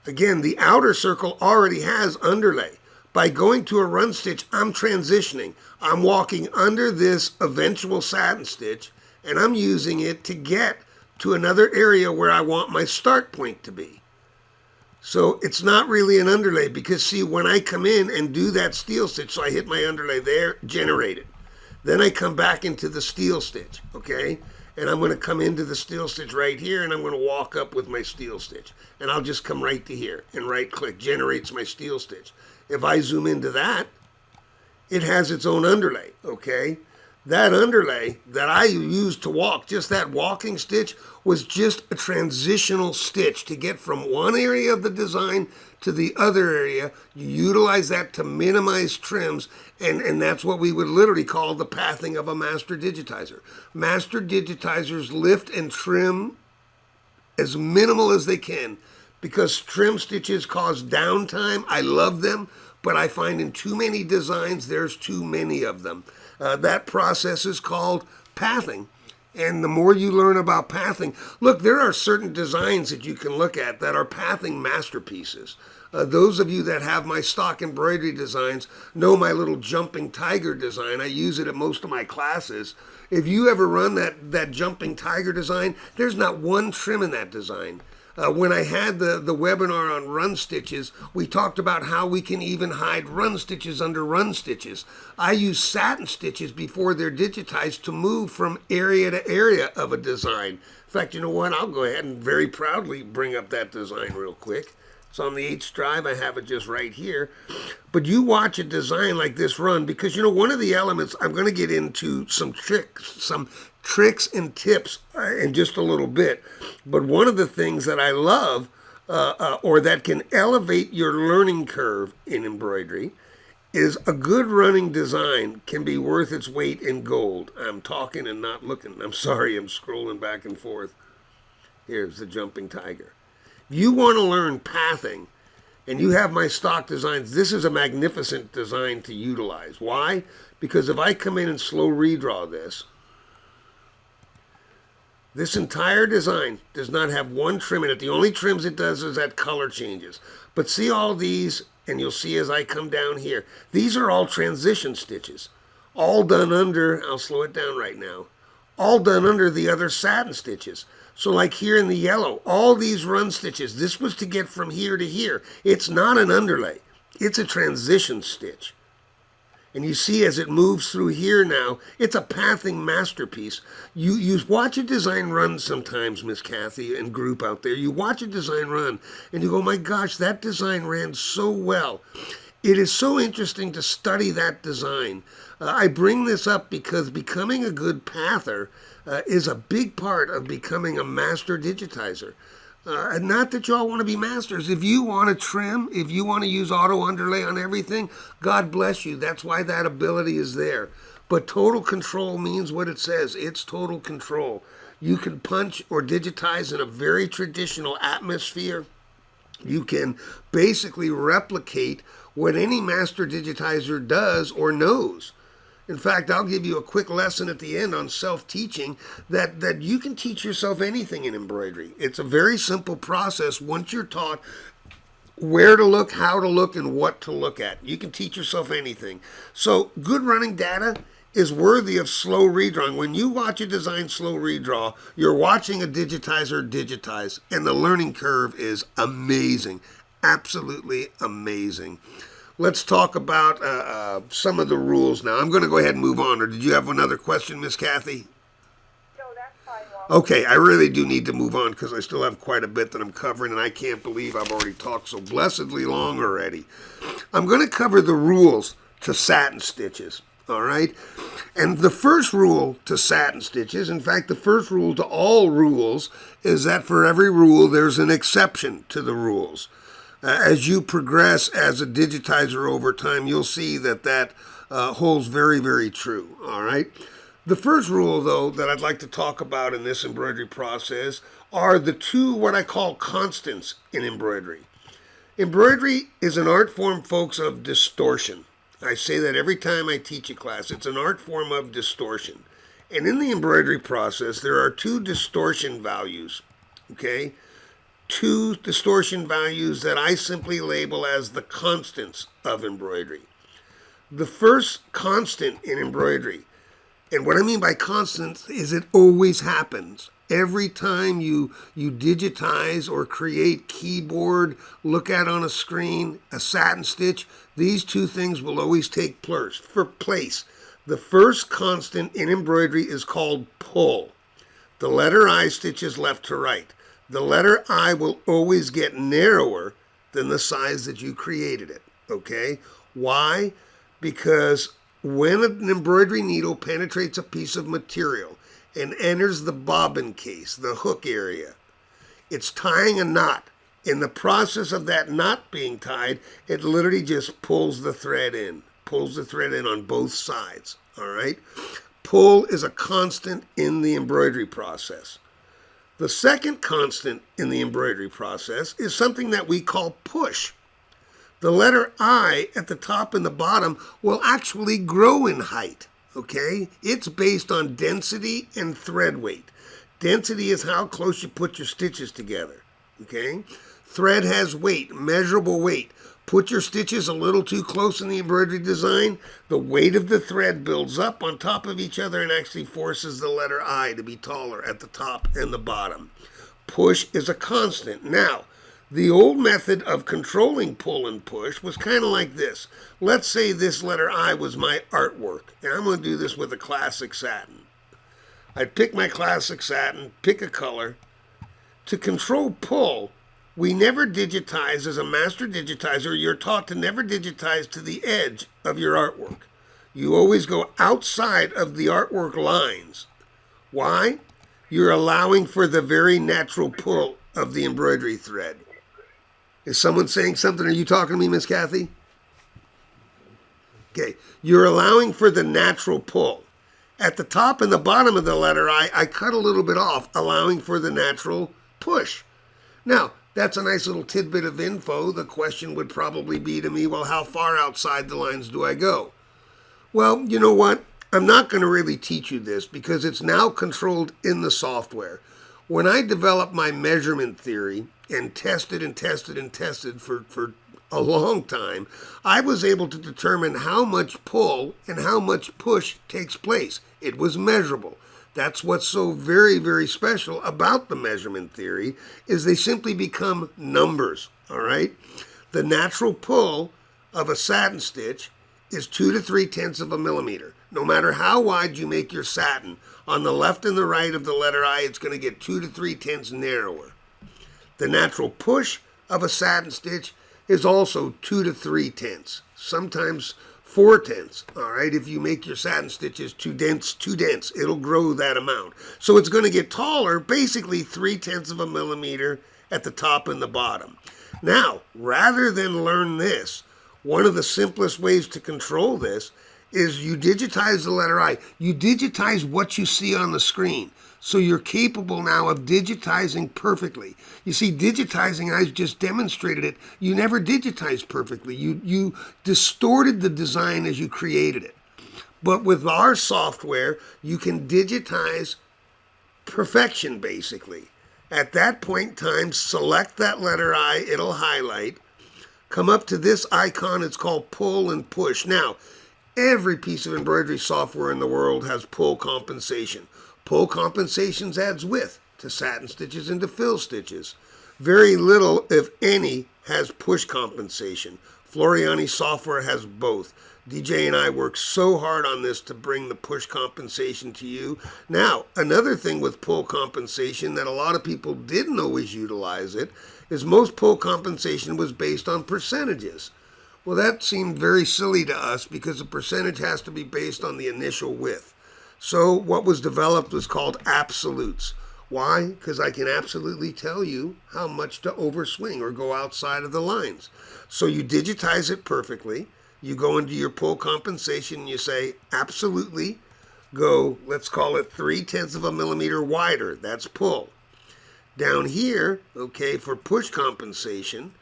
again, the outer circle already has underlay. By going to a run stitch, I'm transitioning. I'm walking under this eventual satin stitch, and I'm using it to get to another area where I want my start point to be. So it's not really an underlay because, see, when I come in and do that steel stitch, so I hit my underlay there, generated. Then I come back into the steel stitch, okay? And I'm going to come into the steel stitch right here, and I'm going to walk up with my steel stitch. And I'll just come right to here and right click, generates my steel stitch. If I zoom into that, it has its own underlay, okay? That underlay that I used to walk, just that walking stitch, was just a transitional stitch to get from one area of the design to the other area. You utilize that to minimize trims, and that's what we would literally call the pathing of a master digitizer. Master digitizers lift and trim as minimal as they can because trim stitches cause downtime. I love them, but I find in too many designs there's too many of them. That process is called pathing. And the more you learn about pathing, look, there are certain designs that you can look at that are pathing masterpieces. Those of you that have my stock embroidery designs know my little jumping tiger design. I use it at most of my classes. If you ever run that jumping tiger design, there's not one trim in that design. When I had the webinar on run stitches, we talked about how we can even hide run stitches under run stitches. I use satin stitches before they're digitized to move from area to area of a design. In fact, you know what? I'll go ahead and very proudly bring up that design real quick. It's on the H drive. I have it just right here. But you watch a design like this run because, you know, one of the elements, I'm going to get into some tricks and tips in just a little bit. But one of the things that I love or that can elevate your learning curve in embroidery is a good running design can be worth its weight in gold. I'm talking and not looking. I'm sorry, I'm scrolling back and forth. Here's the jumping tiger. You want to learn pathing and you have my stock designs. This is a magnificent design to utilize. Why? Because if I come in and slow redraw this entire design does not have one trim in it. The only trims it does is that color changes. But see all these, and you'll see as I come down here, these are all transition stitches. All done under, I'll slow it down right now, all done under the other satin stitches. So like here in the yellow, all these run stitches, this was to get from here to here. It's not an underlay. It's a transition stitch. And you see as it moves through here now, it's a pathing masterpiece. You watch a design run sometimes, Miss Kathy and group out there. You watch a design run and you go, my gosh, that design ran so well. It is so interesting to study that design. I bring this up because becoming a good pather is a big part of becoming a master digitizer. And not that y'all want to be masters. If you want to trim, if you want to use auto underlay on everything, God bless you. That's why that ability is there. But total control means what it says. It's total control. You can punch or digitize in a very traditional atmosphere. You can basically replicate what any master digitizer does or knows. In fact, I'll give you a quick lesson at the end on self-teaching that you can teach yourself anything in embroidery. It's a very simple process once you're taught where to look, how to look, and what to look at. You can teach yourself anything. So good running data is worthy of slow redrawing. When you watch a design slow redraw, you're watching a digitizer digitize, and the learning curve is amazing. Absolutely amazing. Let's talk about some of the rules now. I'm going to go ahead and move on. Or did you have another question, Miss Kathy? No, that's fine, Walter. Okay, I really do need to move on because I still have quite a bit that I'm covering, and I can't believe I've already talked so blessedly long already. I'm going to cover the rules to satin stitches, all right? And the first rule to satin stitches, in fact, the first rule to all rules, is that for every rule, there's an exception to the rules. As you progress as a digitizer over time, you'll see that that holds very, very true, all right? The first rule, though, that I'd like to talk about in this embroidery process are the two what I call constants in embroidery. Embroidery is an art form, folks, of distortion. I say that every time I teach a class. It's an art form of distortion. And in the embroidery process, there are two distortion values, okay? Two distortion values that I simply label as the constants of embroidery. The first constant in embroidery, and what I mean by constant is it always happens. Every time you digitize or create keyboard, look at on a screen, a satin stitch, these two things will always take place. The first constant in embroidery is called pull. The letter I stitches left to right. The letter I will always get narrower than the size that you created it, okay? Why? Because when an embroidery needle penetrates a piece of material and enters the bobbin case, the hook area, it's tying a knot. In the process of that knot being tied, it literally just pulls the thread in on both sides, all right? Pull is a constant in the embroidery process. The second constant in the embroidery process is something that we call push. The letter I at the top and the bottom will actually grow in height, okay? It's based on density and thread weight. Density is how close you put your stitches together, okay? Thread has weight, measurable weight. Put your stitches a little too close in the embroidery design, the weight of the thread builds up on top of each other and actually forces the letter I to be taller at the top and the bottom. Push is a constant. Now, the old method of controlling pull and push was kind of like this. Let's say this letter I was my artwork, and I'm going to do this with a classic satin. I'd pick my classic satin, pick a color. To control pull, we never digitize. As a master digitizer, you're taught to never digitize to the edge of your artwork. You always go outside of the artwork lines. Why? You're allowing for the very natural pull of the embroidery thread. Is someone saying something? Are you talking to me, Miss Kathy? Okay. You're allowing for the natural pull. At the top and the bottom of the letter I cut a little bit off, allowing for the natural push. Now, that's a nice little tidbit of info. The question would probably be to me, well, how far outside the lines do I go? Well, you know what? I'm not going to really teach you this because it's now controlled in the software. When I developed my measurement theory and tested for a long time, I was able to determine how much pull and how much push takes place. It was measurable. That's what's so very, very special about the measurement theory is they simply become numbers, all right? The natural pull of a satin stitch is 2 to 3/10 of a millimeter. No matter how wide you make your satin, on the left and the right of the letter I, it's going to get 2 to 3/10 narrower. The natural push of a satin stitch is also 2 to 3/10, sometimes 4/10, all right? If you make your satin stitches too dense, it'll grow that amount. So it's going to get taller, basically 3/10 of a millimeter at the top and the bottom. Now, rather than learn this, one of the simplest ways to control this is you digitize the letter I. You digitize what you see on the screen. So you're capable now of digitizing perfectly. You see, digitizing, I just demonstrated it, you never digitized perfectly. You distorted the design as you created it. But with our software, you can digitize perfection, basically. At that point in time, select that letter I, it'll highlight. Come up to this icon, it's called pull and push. Now, Every piece of embroidery software in the world has pull compensation. Pull compensations adds width to satin stitches and to fill stitches. Very little, if any, has push compensation. Floriani software has both. DJ and I work so hard on this to bring the push compensation to you. Now, another thing with pull compensation that a lot of people didn't always utilize it is most pull compensation was based on percentages. Well, that seemed very silly to us because a percentage has to be based on the initial width. So what was developed was called absolutes. Why? Because I can absolutely tell you how much to overswing or go outside of the lines. So you digitize it perfectly. You go into your pull compensation and you say, absolutely go, let's call it 0.3 of a millimeter wider. That's pull. Down here, okay, for push compensation,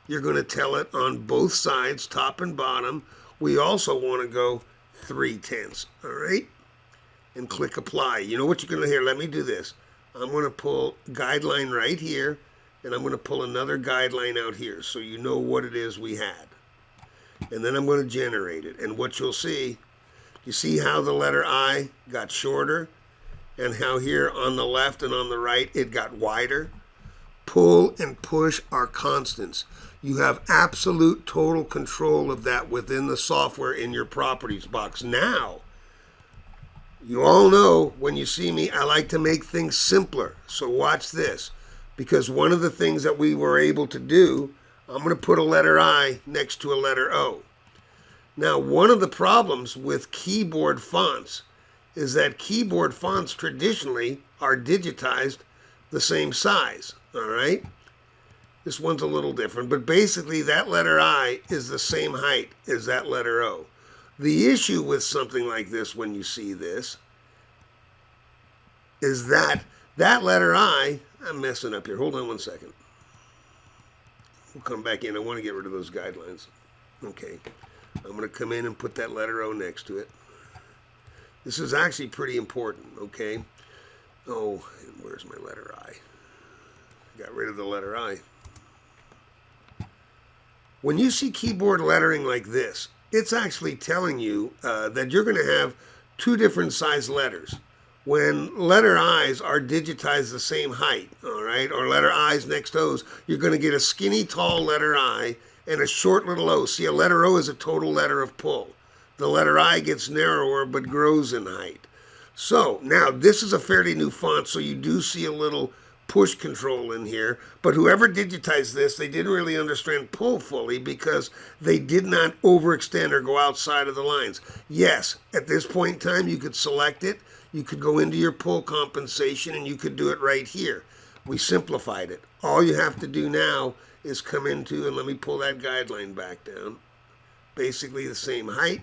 you're going to tell it on both sides, top and bottom. We also want to go 0.3, all right? And click apply. You know what you're going to hear? Let me do this. I'm going to pull guideline right here, and I'm going to pull another guideline out here so you know what it is we had. And then I'm going to generate it. And what you'll see, you see how the letter I got shorter and how here on the left and on the right it got wider? Pull and push are constants. You have absolute total control of that within the software in your properties box. Now, you all know when you see me, I like to make things simpler. So watch this. Because one of the things that we were able to do, I'm going to put a letter I next to a letter O. Now, one of the problems with keyboard fonts is that keyboard fonts traditionally are digitized the same size, all right? This one's a little different, but basically that letter I is the same height as that letter O. The issue with something like this when you see this is that that letter I, I'm messing up here. Hold on one second. We'll come back in. I want to get rid of those guidelines. Okay. I'm going to come in and put that letter O next to it. This is actually pretty important, okay? Oh, and where's my letter I? Got rid of the letter I. When you see keyboard lettering like this, it's actually telling you that you're going to have two different size letters. When letter I's are digitized the same height, all right, or letter I's next to O's, you're going to get a skinny, tall letter I and a short little O. See, a letter O is a total letter of pull. The letter I gets narrower but grows in height. So, now, this is a fairly new font, so you do see a little push control in here, but whoever digitized this, they didn't really understand pull fully because they did not overextend or go outside of the lines. Yes, at this point in time, you could select it. You could go into your pull compensation and you could do it right here. We simplified it. All you have to do now is come into, and let me pull that guideline back down. Basically the same height.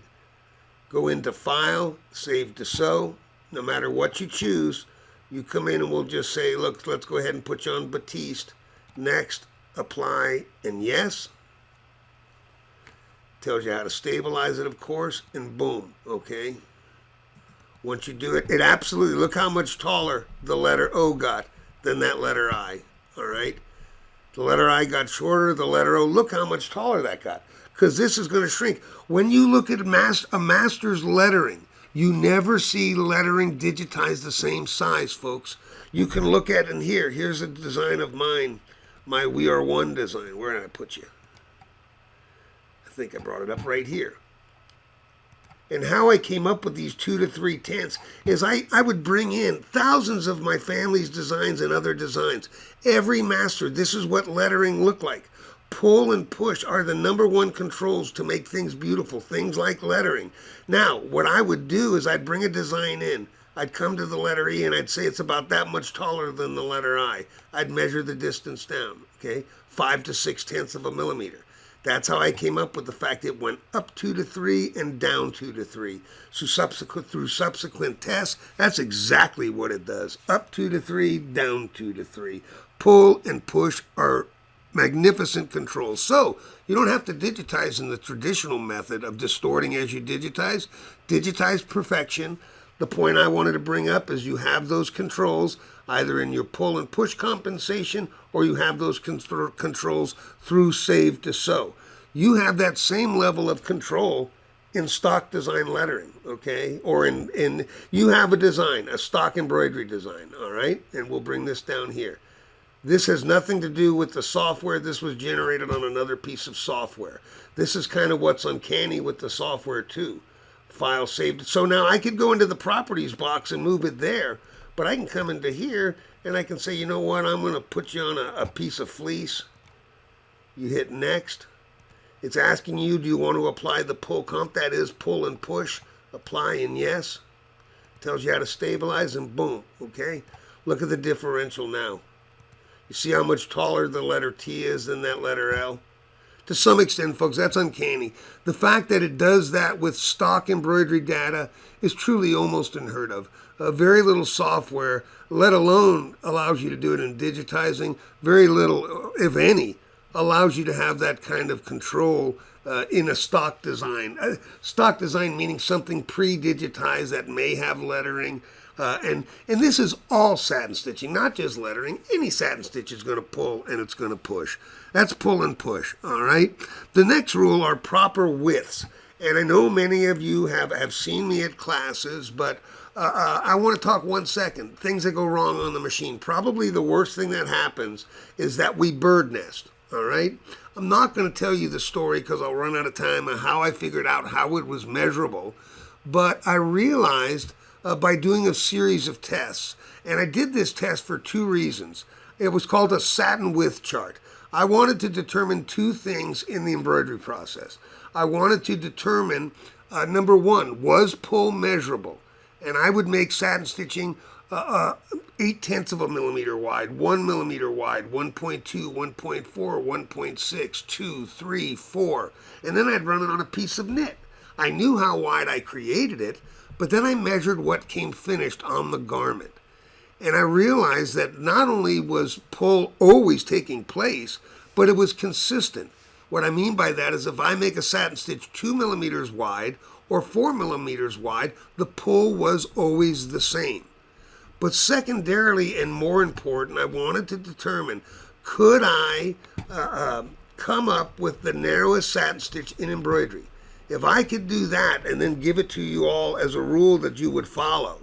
Go into File, Save to Sew. No matter what you choose, you come in and we'll just say, look, let's go ahead and put you on Batiste. Next, apply, and yes. Tells you how to stabilize it, of course, and boom, okay? Once you do it, it absolutely, look how much taller the letter O got than that letter I, all right? The letter I got shorter, the letter O, look how much taller that got, because this is going to shrink. When you look at a master's lettering, you never see lettering digitized the same size, folks. You can look at it here. Here's a design of mine, my We Are One design. Where did I put you? I think I brought it up right here. And how I came up with these 2 to 3 tenths is I would bring in thousands of my family's designs and other designs. Every master, this is what lettering looked like. Pull and push are the #1 controls to make things beautiful, things like lettering. Now, what I would do is I'd bring a design in. I'd come to the letter E and I'd say it's about that much taller than the letter I. I'd measure the distance down, okay? 5 to 6 tenths of a millimeter. That's how I came up with the fact it went up 2 to 3 and down 2 to 3. So through subsequent tests, that's exactly what it does. Up 2 to 3, down 2 to 3. Pull and push are magnificent controls. So you don't have to digitize in the traditional method of distorting as you digitize. Digitize perfection. The point I wanted to bring up is you have those controls either in your pull and push compensation or you have those controls through Save to Sew. You have that same level of control in stock design lettering, okay? Or in you have a design, a stock embroidery design, all right? And we'll bring this down here. This has nothing to do with the software. This was generated on another piece of software. This is kind of what's uncanny with the software too. File saved. So now I could go into the properties box and move it there, but I can come into here and I can say, you know what, I'm going to put you on a piece of fleece. You hit next. It's asking you, do you want to apply the pull comp? That is pull and push, apply and yes. Tells you how to stabilize and boom, okay? Look at the differential now. You see how much taller the letter T is than that letter L? To some extent, folks, that's uncanny. The fact that it does that with stock embroidery data is truly almost unheard of. Very little software, let alone allows you to do it in digitizing. Very little, if any, allows you to have that kind of control in a stock design. Stock design meaning something pre-digitized that may have lettering. And this is all satin stitching, not just lettering. Any satin stitch is going to pull and it's going to push. That's pull and push, all right? The next rule are proper widths. And I know many of you have seen me at classes, but I want to talk 1 second. Things that go wrong on the machine. Probably the worst thing that happens is that we bird nest, all right? I'm not going to tell you the story because I'll run out of time on how I figured out how it was measurable. But I realized by doing a series of tests, and I did this test for 2 reasons. It was called a satin width chart. I wanted to determine 2 things in the embroidery process. I wanted to determine, number 1, was pull measurable? And I would make satin stitching 0.8 of a millimeter wide, 1 millimeter wide, 1.2, 1.4, 1.6, 2, 3, 4. And then I'd run it on a piece of knit. I knew how wide I created it, but then I measured what came finished on the garment. And I realized that not only was pull always taking place, but it was consistent. What I mean by that is if I make a satin stitch 2 millimeters wide or 4 millimeters wide, the pull was always the same. But secondarily and more important, I wanted to determine, could I come up with the narrowest satin stitch in embroidery? If I could do that and then give it to you all as a rule that you would follow.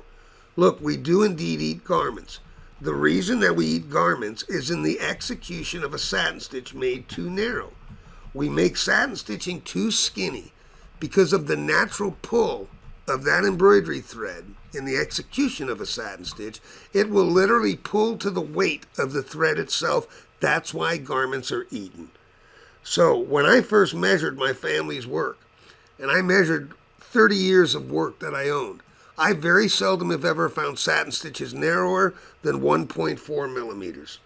Look, we do indeed eat garments. The reason that we eat garments is in the execution of a satin stitch made too narrow. We make satin stitching too skinny because of the natural pull of that embroidery thread in the execution of a satin stitch. It will literally pull to the weight of the thread itself. That's why garments are eaten. So when I first measured my family's work, and I measured 30 years of work that I owned, I very seldom if ever found satin stitches narrower than 1.4 millimeters.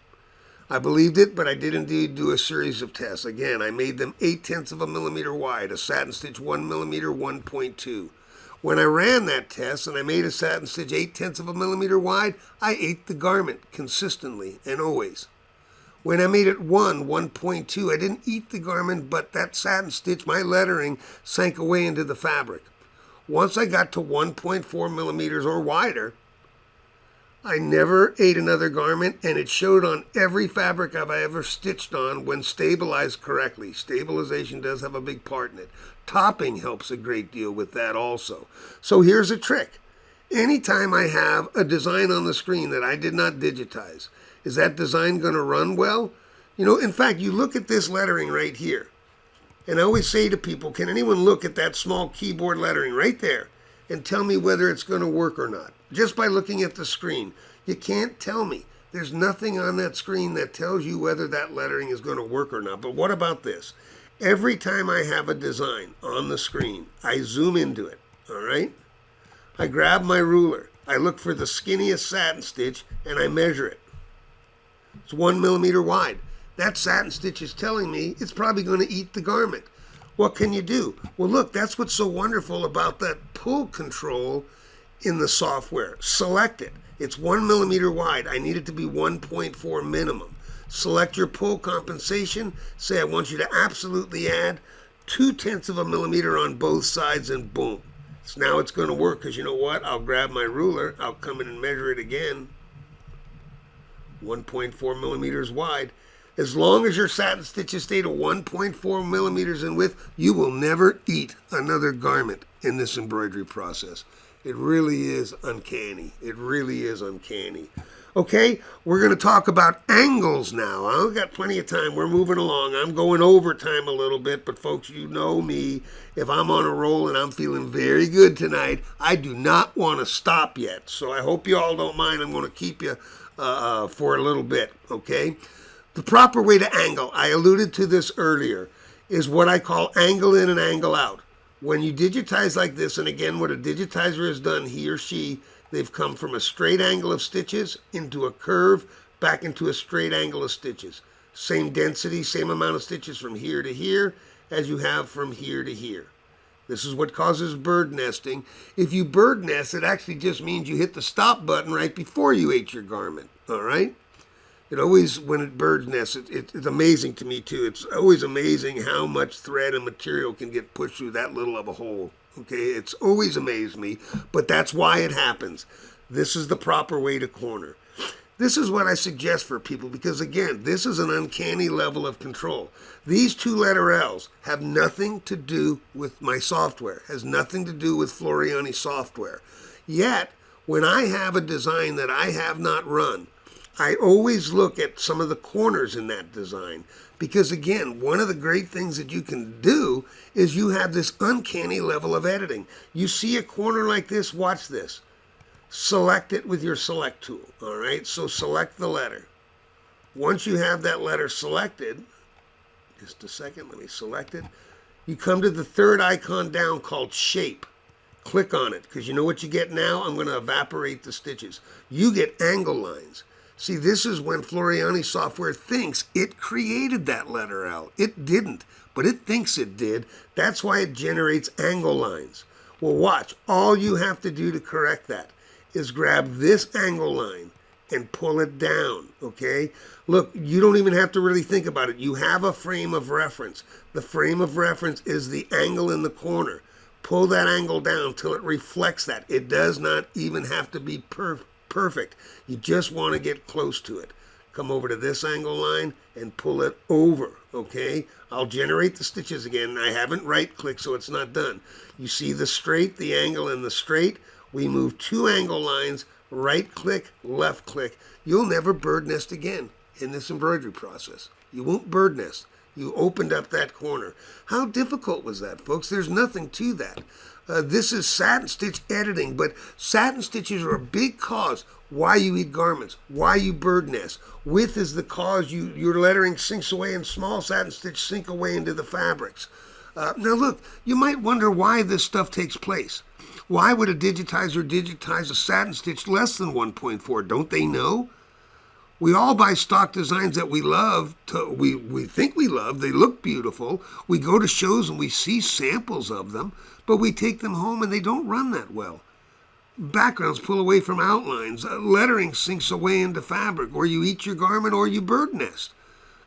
I believed it, but I did indeed do a series of tests. Again, I made them 0.8 of a millimeter wide, a satin stitch 1 millimeter, 1.2. When I ran that test and I made a satin stitch 0.8 of a millimeter wide, I ate the garment consistently and always. When I made it 1.2, I didn't eat the garment, but that satin stitch, my lettering, sank away into the fabric. Once I got to 1.4 millimeters or wider, I never ate another garment, and it showed on every fabric I've ever stitched on when stabilized correctly. Stabilization does have a big part in it. Topping helps a great deal with that also. So here's a trick. Anytime I have a design on the screen that I did not digitize, is that design going to run well? You know, in fact, you look at this lettering right here. And I always say to people, can anyone look at that small keyboard lettering right there and tell me whether it's going to work or not? Just by looking at the screen. You can't tell me. There's nothing on that screen that tells you whether that lettering is going to work or not. But what about this? Every time I have a design on the screen, I zoom into it, all right? I grab my ruler. I look for the skinniest satin stitch, and I measure it. It's 1 millimeter wide. That satin stitch is telling me it's probably going to eat the garment. What can you do? Well, look, that's what's so wonderful about that pull control in the software. Select it. It's 1 millimeter wide. I need it to be 1.4 minimum. Select your pull compensation. Say I want you to absolutely add 0.2 of a millimeter on both sides, and boom. So now it's going to work, because you know what? I'll grab my ruler. I'll come in and measure it again. 1.4 millimeters wide. As long as your satin stitches stay to 1.4 millimeters in width, you will never eat another garment in this embroidery process. It really is uncanny. It really is uncanny. Okay, we're going to talk about angles now. I've got plenty of time. We're moving along. I'm going over time a little bit, but folks, you know me. If I'm on a roll and I'm feeling very good tonight, I do not want to stop yet. So I hope you all don't mind. I'm going to keep you for a little bit, okay? The proper way to angle, I alluded to this earlier, is what I call angle in and angle out. When you digitize like this, and again, what a digitizer has done, he or she, they've come from a straight angle of stitches into a curve, back into a straight angle of stitches. Same density, same amount of stitches from here to here as you have from here to here. This is what causes bird nesting. If you bird nest, it actually just means you hit the stop button right before you ate your garment, all right? It always, when it bird nests, it's amazing to me too. It's always amazing how much thread and material can get pushed through that little of a hole. Okay, it's always amazed me, but that's why it happens. This is the proper way to corner. This is what I suggest for people because, again, this is an uncanny level of control. These two letter L's have nothing to do with my software, has nothing to do with Floriani software. Yet, when I have a design that I have not run, I always look at some of the corners in that design because, again, one of the great things that you can do is you have this uncanny level of editing. You see a corner like this, watch this. Select it with your select tool, all right? So select the letter. Once you have that letter selected, just a second, let me select it. You come to the third icon down called shape. Click on it because you know what you get now? I'm going to evaporate the stitches. You get angle lines. See, this is when Floriani software thinks it created that letter L. It didn't, but it thinks it did. That's why it generates angle lines. Well, watch. All you have to do to correct that is grab this angle line and pull it down, okay? Look, you don't even have to really think about it. You have a frame of reference. The frame of reference is the angle in the corner. Pull that angle down till it reflects that. It does not even have to be perfect. You just want to get close to it. Come over to this angle line and pull it over, okay? I'll generate the stitches again. I haven't right-clicked, so it's not done. You see the straight, the angle, and the straight? We move two angle lines, right-click, left-click. You'll never bird nest again in this embroidery process. You won't bird nest. You opened up that corner. How difficult was that, folks? There's nothing to that. This is satin stitch editing, but satin stitches are a big cause why you eat garments, why you bird nest. Width is the cause your lettering sinks away and small satin stitch sink away into the fabrics. Now look, you might wonder why this stuff takes place. Why would a digitizer digitize a satin stitch less than 1.4? Don't they know? We all buy stock designs that we love, we think we love, they look beautiful. We go to shows and we see samples of them, but we take them home and they don't run that well. Backgrounds pull away from outlines, lettering sinks away into fabric, or you eat your garment or you bird nest.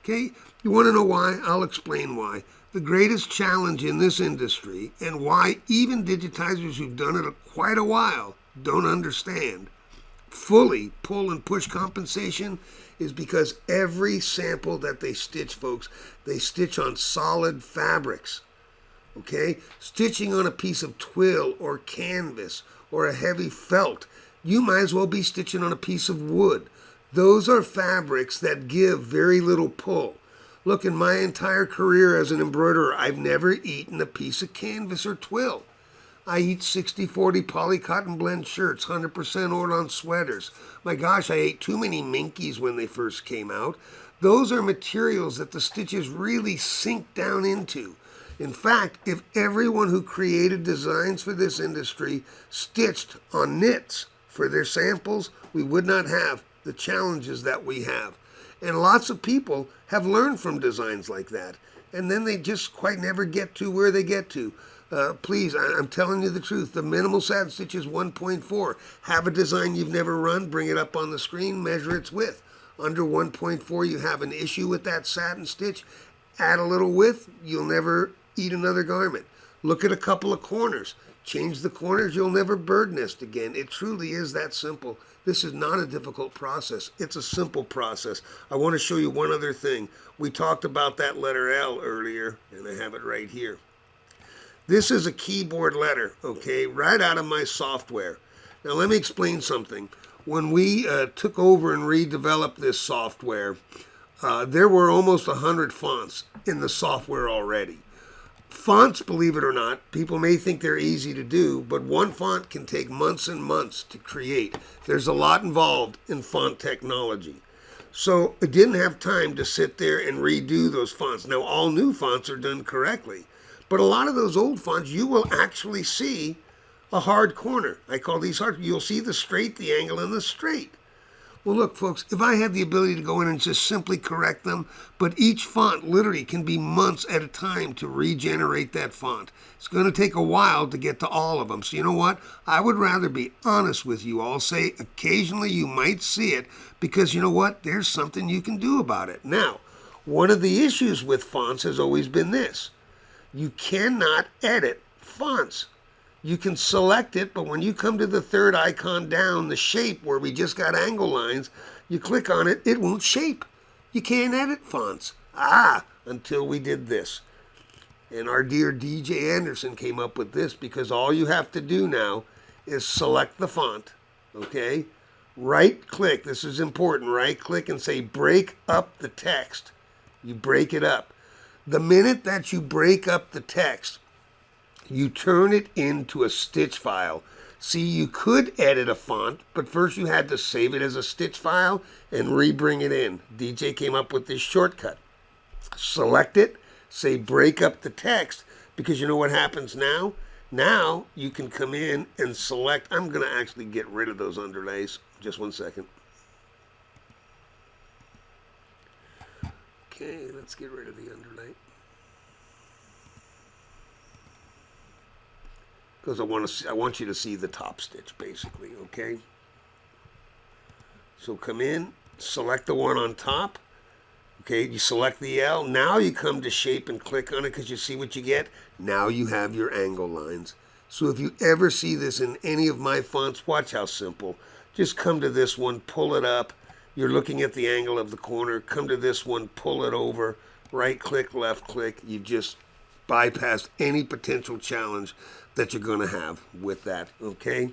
Okay, you want to know why? I'll explain why. The greatest challenge in this industry, and why even digitizers who've done it quite a while don't understand fully pull and push compensation, is because every sample that they stitch, folks, they stitch on solid fabrics. Okay? Stitching on a piece of twill or canvas or a heavy felt, you might as well be stitching on a piece of wood. Those are fabrics that give very little pull. Look, in my entire career as an embroiderer, I've never eaten a piece of canvas or twill. I eat 60-40 poly cotton blend shirts, 100% Orlon sweaters. My gosh, I ate too many Minkies when they first came out. Those are materials that the stitches really sink down into. In fact, if everyone who created designs for this industry stitched on knits for their samples, we would not have the challenges that we have. And lots of people have learned from designs like that, and then they just quite never get to where they get to. Please, I'm telling you the truth. The minimal satin stitch is 1.4. Have a design you've never run, bring it up on the screen, measure its width. Under 1.4, you have an issue with that satin stitch. Add a little width, you'll never eat another garment. Look at a couple of corners. Change the corners, you'll never bird nest again. It truly is that simple. This is not a difficult process. It's a simple process. I want to show you one other thing. We talked about that letter L earlier, and I have it right here. This is a keyboard letter, okay, right out of my software. Now let me explain something. When we took over and redeveloped this software, there were almost 100 fonts in the software already. Fonts, believe it or not, people may think they're easy to do, but one font can take months and months to create. There's a lot involved in font technology. So I didn't have time to sit there and redo those fonts. Now, all new fonts are done correctly, but a lot of those old fonts, you will actually see a hard corner. I call these hard. You'll see the straight, the angle, and the straight. Well, look, folks, if I had the ability to go in and just simply correct them, but each font literally can be months at a time to regenerate that font. It's going to take a while to get to all of them. So you know what? I would rather be honest with you all. Say occasionally you might see it because you know what? There's something you can do about it. Now, one of the issues with fonts has always been this. You cannot edit fonts. You can select it, but when you come to the third icon down, the shape where we just got angle lines, you click on it, it won't shape. You can't edit fonts. Until we did this. And our dear DJ Anderson came up with this because all you have to do now is select the font, okay? Right click, this is important, right click and say break up the text. You break it up. The minute that you break up the text, you turn it into a stitch file. See, you could edit a font, but first you had to save it as a stitch file and re-bring it in. DJ came up with this shortcut. Select it, say break up the text, because you know what happens now? Now you can come in and select. I'm going to actually get rid of those underlays. Just one second. Okay, let's get rid of the underlay. Because I want you to see the top stitch, basically, okay? So come in, select the one on top. Okay, you select the L. Now you come to shape and click on it because you see what you get. Now you have your angle lines. So if you ever see this in any of my fonts, watch how simple. Just come to this one, pull it up. You're looking at the angle of the corner. Come to this one, pull it over. Right click, left click. You just bypassed any potential challenge that you're going to have with that, okay?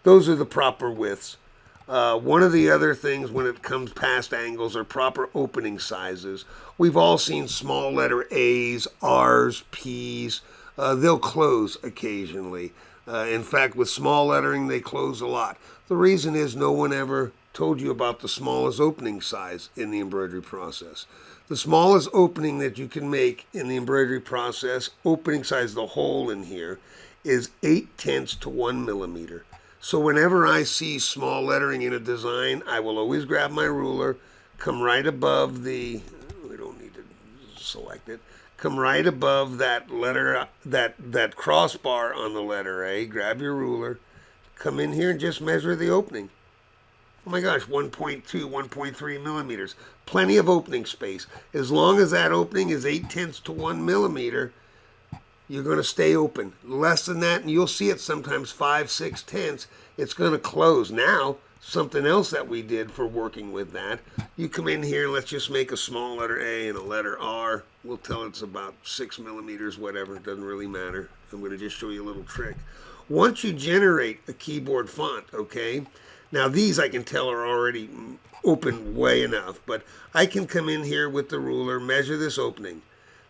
Those are the proper widths. One of the other things when it comes past angles are proper opening sizes. We've all seen small letter A's, R's, P's. They'll close occasionally. In fact, with small lettering, they close a lot. The reason is no one ever told you about the smallest opening size in the embroidery process. The smallest opening that you can make in the embroidery process, opening size, the hole in here, is 8/10 to 1 millimeter. So whenever I see small lettering in a design, I will always grab my ruler, come right above the, we don't need to select it, come right above that letter, that crossbar on the letter A, grab your ruler, come in here and just measure the opening. Oh my gosh, 1.2, 1.3 millimeters. Plenty of opening space. As long as that opening is 8/10 to 1 millimeter, you're going to stay open. Less than that, and you'll see it sometimes 5, 6/10, it's going to close. Now, something else that we did for working with that, you come in here and let's just make a small letter A and a letter R. We'll tell it's about 6 millimeters, whatever. It doesn't really matter. I'm going to just show you a little trick. Once you generate a keyboard font, okay, now these I can tell are already open way enough, but I can come in here with the ruler, measure this opening.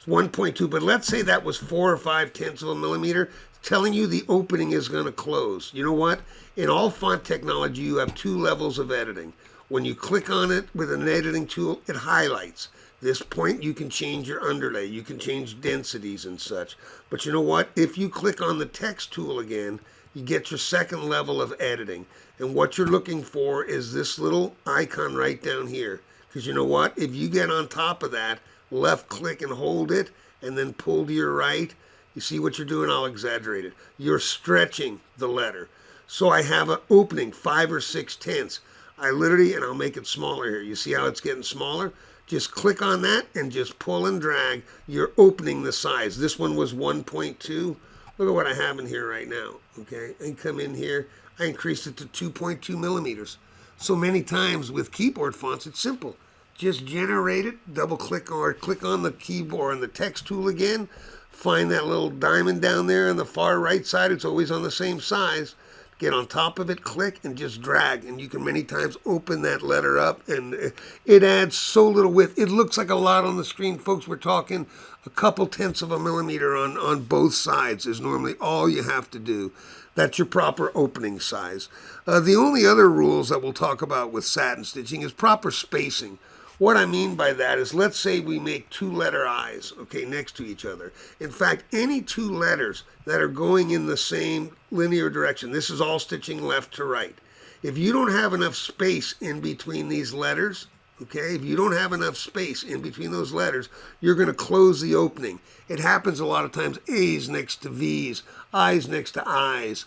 1.2, but let's say that was 4 or 5/10 of a millimeter, telling you the opening is going to close. You know what? In all font technology, you have 2 levels of editing. When you click on it with an editing tool, it highlights. This point, you can change your underlay. You can change densities and such. But you know what? If you click on the text tool again, you get your second level of editing. And what you're looking for is this little icon right down here. Because you know what? If you get on top of that, left click and hold it, and then pull to your right. You see what you're doing? I'll exaggerate it. You're stretching the letter. So I have an opening, 5 or 6/10. I literally, and I'll make it smaller here. You see how it's getting smaller? Just click on that and just pull and drag. You're opening the size. This one was 1.2. Look at what I have in here right now. Okay, and come in here. I increased it to 2.2 millimeters. So many times with keyboard fonts, it's simple. Just generate it, double click or click on the keyboard and the text tool again. Find that little diamond down there on the far right side. It's always on the same size. Get on top of it, click, and just drag. And you can many times open that letter up, and it adds so little width. It looks like a lot on the screen, folks. We're talking a couple tenths of a millimeter on both sides is normally all you have to do. That's your proper opening size. The only other rules that we'll talk about with satin stitching is proper spacing. What I mean by that is, let's say we make two letter I's, okay, next to each other. In fact, any two letters that are going in the same linear direction, this is all stitching left to right. If you don't have enough space in between these letters, okay, if you don't have enough space in between those letters, you're going to close the opening. It happens a lot of times, A's next to V's, I's next to I's.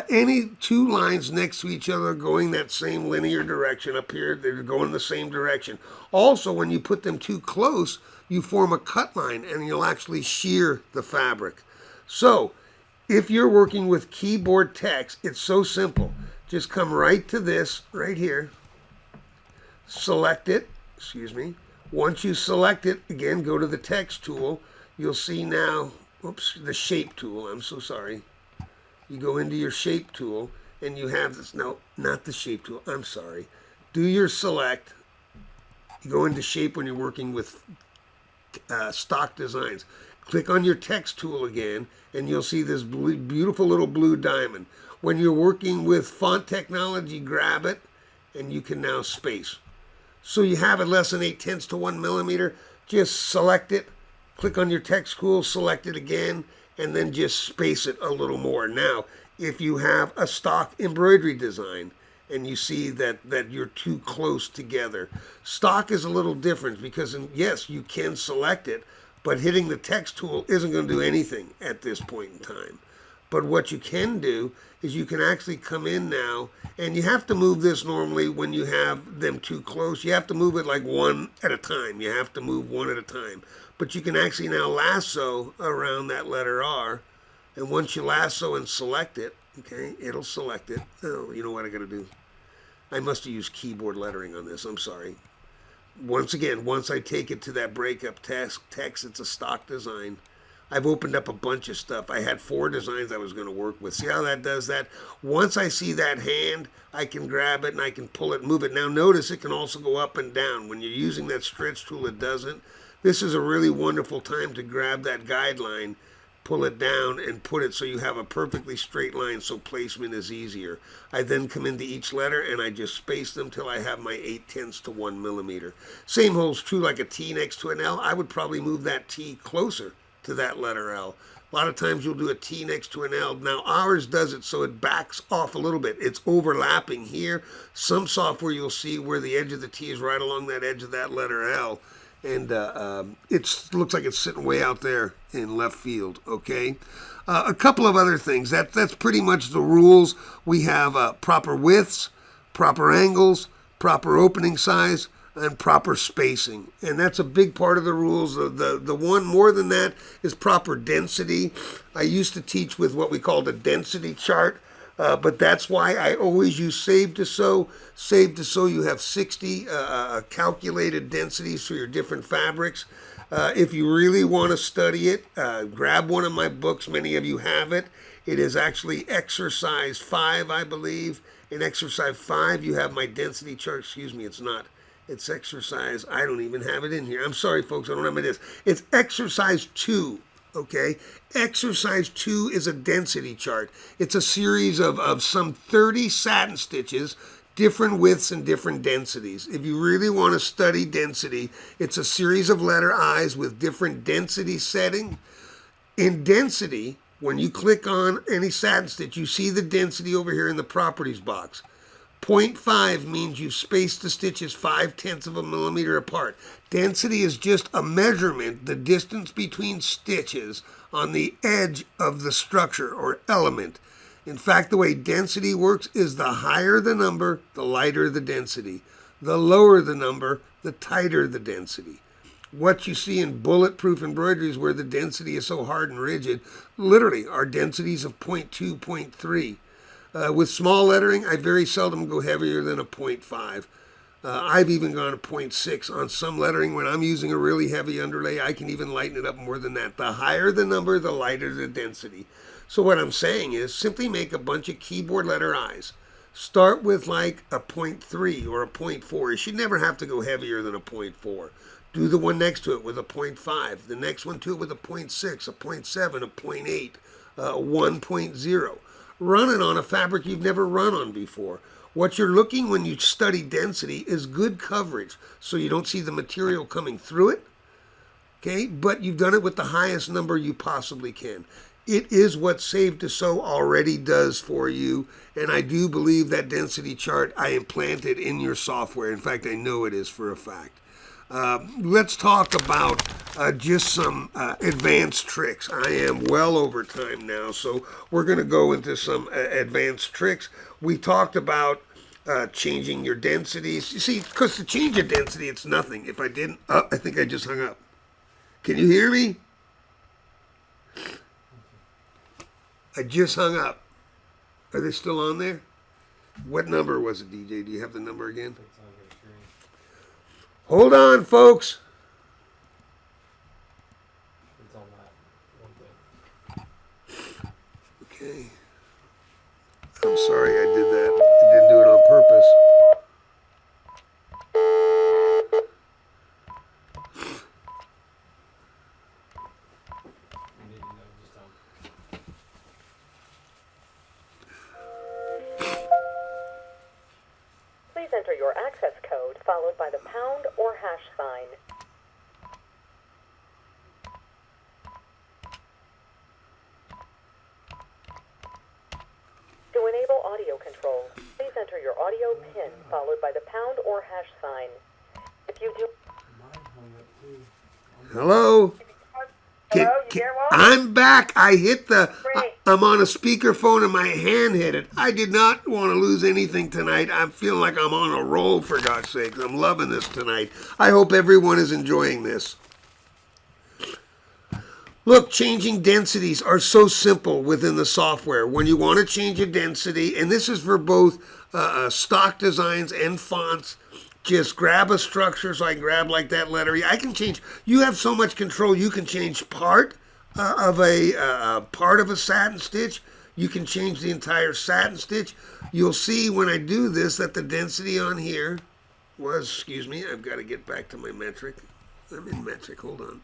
Any two lines next to each other going that same linear direction up here, they're going the same direction. Also, when you put them too close, you form a cut line and you'll actually shear the fabric. So, if you're working with keyboard text, it's so simple. Just come right to this, right here. Select it, Once you select it, again, go to the text tool. You'll see now, the shape tool, I'm so sorry. You go into your shape tool and you have this, no, not the shape tool, I'm sorry. Do your select. You go into shape when you're working with stock designs. Click on your text tool again and you'll see this beautiful little blue diamond. When you're working with font technology, grab it and you can now space. So you have it less than 8/10 to 1 millimeter. Just select it, click on your text tool, select it again, and then just space it a little more. Now, if you have a stock embroidery design and you see that you're too close together, stock is a little different because, yes, you can select it, but hitting the text tool isn't going to do anything at this point in time. But what you can do is you can actually come in now, and you have to move this normally when you have them too close. You have to move it like one at a time. You have to move one at a time. But you can actually now lasso around that letter R. And once you lasso and select it, okay, it'll select it. Oh, you know what I got to do? I must have used keyboard lettering on this. I'm sorry. Once again, once I take it to that breakup text, it's a stock design. I've opened up a bunch of stuff. I had 4 designs I was going to work with. See how that does that? Once I see that hand, I can grab it and I can pull it, move it. Now notice it can also go up and down. When you're using that stretch tool, it doesn't. This is a really wonderful time to grab that guideline, pull it down, and put it so you have a perfectly straight line so placement is easier. I then come into each letter and I just space them till I have my 8/10 to 1 millimeter. Same holds true like a T next to an L. I would probably move that T closer to that letter L. A lot of times you'll do a T next to an L. Now ours does it so it backs off a little bit. It's overlapping here. Some software you'll see where the edge of the T is right along that edge of that letter L. And it looks like it's sitting way out there in left field, okay? A couple of other things. That's pretty much the rules. We have proper widths, proper angles, proper opening size, and proper spacing. And that's a big part of the rules. The one more than that is proper density. I used to teach with what we called a density chart. But that's why I always use Save to Sew. Save to Sew, you have 60 calculated densities for your different fabrics. If you really want to study it, grab one of my books. Many of you have it. It is actually exercise 5, I believe. In exercise 5, you have my density chart. Excuse me, it's not. It's exercise. I don't even have it in here. I'm sorry, folks. I don't have it. It's exercise 2. Okay, exercise 2 is a density chart. It's a series of some 30 satin stitches, different widths and different densities. If you really want to study density, it's a series of letter I's with different density setting. In density, when you click on any satin stitch, you see the density over here in the properties box. 0.5 means you space the stitches 5/10 of a millimeter apart. Density is just a measurement, the distance between stitches on the edge of the structure or element. In fact, the way density works is the higher the number, the lighter the density. The lower the number, the tighter the density. What you see in bulletproof embroideries where the density is so hard and rigid, literally are densities of 0.2, 0.3. With small lettering, I very seldom go heavier than a 0.5. I've even gone to 0.6 on some lettering. When I'm using a really heavy underlay, I can even lighten it up more than that. The higher the number, the lighter the density. So what I'm saying is simply make a bunch of keyboard letter I's. Start with like a 0.3 or a 0.4. You should never have to go heavier than a 0.4. Do the one next to it with a 0.5. The next one to it with a 0.6, a 0.7, a 0.8, 1.0. Run it on a fabric you've never run on before. What you're looking when you study density is good coverage, so you don't see the material coming through it, okay? But you've done it with the highest number you possibly can. It is what Save to Sew already does for you, and I do believe that density chart I implanted in your software. In fact, I know it is for a fact. Let's talk about just some advanced tricks. I am well over time now, so we're going to go into some advanced tricks. We talked about changing your densities. You see, because to change your density, it's nothing. If I didn't, I think I just hung up. Can you hear me? I just hung up. Are they still on there? What number was it, DJ? Do you have the number again? Hold on, folks. It's on that one thing. Okay. I'm sorry I did that. I didn't do it on purpose. You need to know just how. Please enter your access code followed by the pound or hash sign. To enable audio control, please enter your audio PIN followed by the pound or hash sign. If you do... Mine hung up too. Hello? Hello, you there, Walt? I'm back. I hit the... Great. I'm on a speakerphone and my hand hit it. I did not want to lose anything tonight. I'm feeling like I'm on a roll, for God's sake. I'm loving this tonight. I hope everyone is enjoying this. Look, changing densities are so simple within the software. When you want to change a density, and this is for both stock designs and fonts, just grab a structure. So I can grab like that letter E. I can change. You have so much control. You can change part of a satin stitch. You can change the entire satin stitch. You'll see when I do this that the density on here was, excuse me, I've got to get back to my metric. I'm in metric, hold on.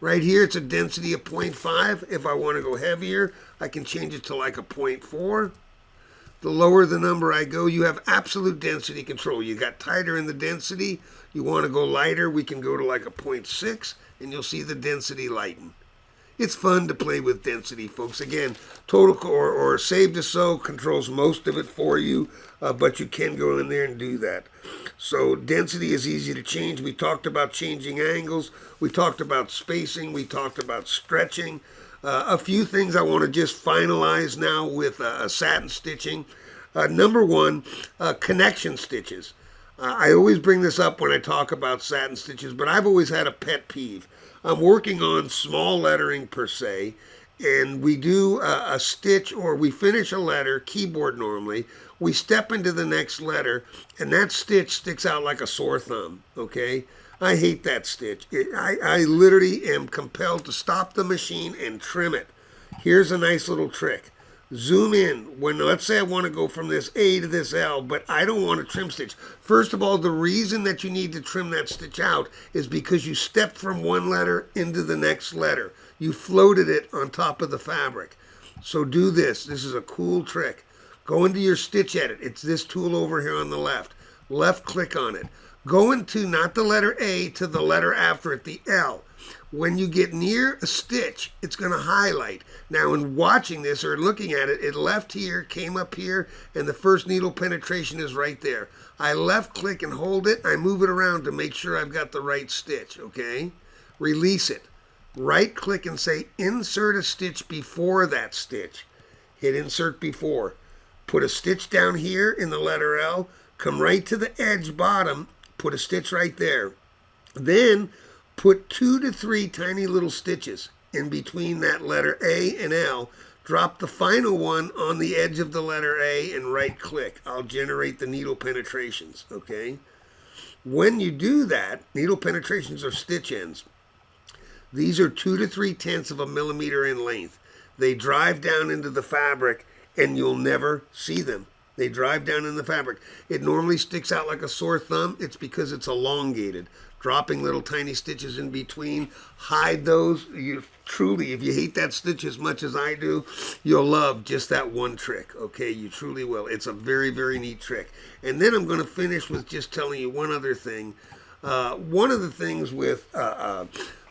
Right here, it's a density of 0.5. If I want to go heavier, I can change it to like a 0.4. The lower the number I go, you have absolute density control. You got tighter in the density. You want to go lighter, we can go to like a 0.6, and you'll see the density lighten. It's fun to play with density, folks. Again, Total or Save to Sew controls most of it for you, but you can go in there and do that. So density is easy to change. We talked about changing angles. We talked about spacing. We talked about stretching. A few things I want to just finalize now with satin stitching. Number one, connection stitches. I always bring this up when I talk about satin stitches, but I've always had a pet peeve. I'm working on small lettering per se, and we do a stitch, or we finish a letter, keyboard normally, we step into the next letter, and that stitch sticks out like a sore thumb, okay? I hate that stitch. I literally am compelled to stop the machine and trim it. Here's a nice little trick. Zoom in. When, let's say I want to go from this A to this L, but I don't want to trim stitch. First of all, the reason that you need to trim that stitch out is because you stepped from one letter into the next letter. You floated it on top of the fabric. So do this. This is a cool trick. Go into your stitch edit. It's this tool over here on the left. Left click on it. Go into not the letter A to the letter after it, the L. When you get near a stitch, it's going to highlight. Now, in watching this or looking at it, it left here, came up here, and the first needle penetration is right there. I left click and hold it. I move it around to make sure I've got the right stitch, okay? Release it. Right click and say insert a stitch before that stitch. Hit insert before. Put a stitch down here in the letter L. Come right to the edge bottom. Put a stitch right there. Then put 2 to 3 tiny little stitches in between that letter A and L, drop the final one on the edge of the letter A and right click. I'll generate the needle penetrations, okay? When you do that, needle penetrations are stitch ends. These are 2 to 3/10 of a millimeter in length. They drive down into the fabric and you'll never see them. They drive down in the fabric. It normally sticks out like a sore thumb. It's because it's elongated. Dropping little tiny stitches in between. Hide those. You truly, if you hate that stitch as much as I do, you'll love just that one trick. Okay, you truly will. It's a very, very neat trick. And then I'm going to finish with just telling you one other thing. One of the things with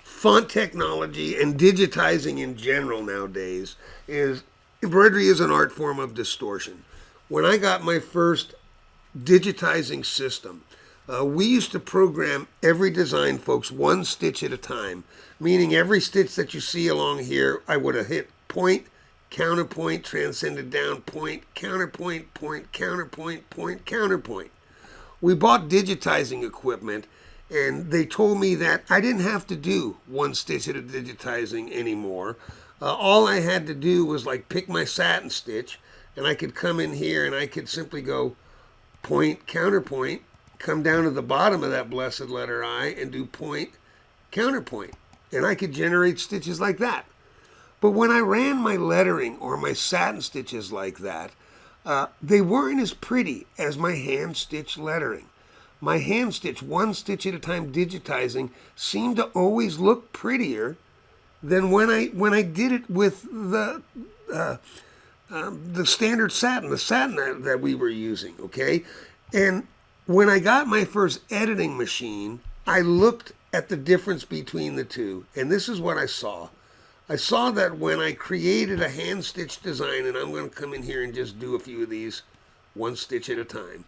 font technology and digitizing in general nowadays is embroidery is an art form of distortion. When I got my first digitizing system, we used to program every design, folks, one stitch at a time, meaning every stitch that you see along here, I would have hit point, counterpoint, transcended down, point, counterpoint, point, counterpoint, point, counterpoint. We bought digitizing equipment, and they told me that I didn't have to do one stitch at a digitizing anymore. All I had to do was like pick my satin stitch, and I could come in here and I could simply go point, counterpoint, come down to the bottom of that blessed letter I and do point, counterpoint. And I could generate stitches like that. But when I ran my lettering or my satin stitches like that, they weren't as pretty as my hand stitch lettering. My hand stitch, one stitch at a time digitizing, seemed to always look prettier than when I did it with the standard satin, the satin that we were using, okay? And when I got my first editing machine, I looked at the difference between the two, and this is what I saw. I saw that when I created a hand stitch design, and I'm going to come in here and just do a few of these one stitch at a time.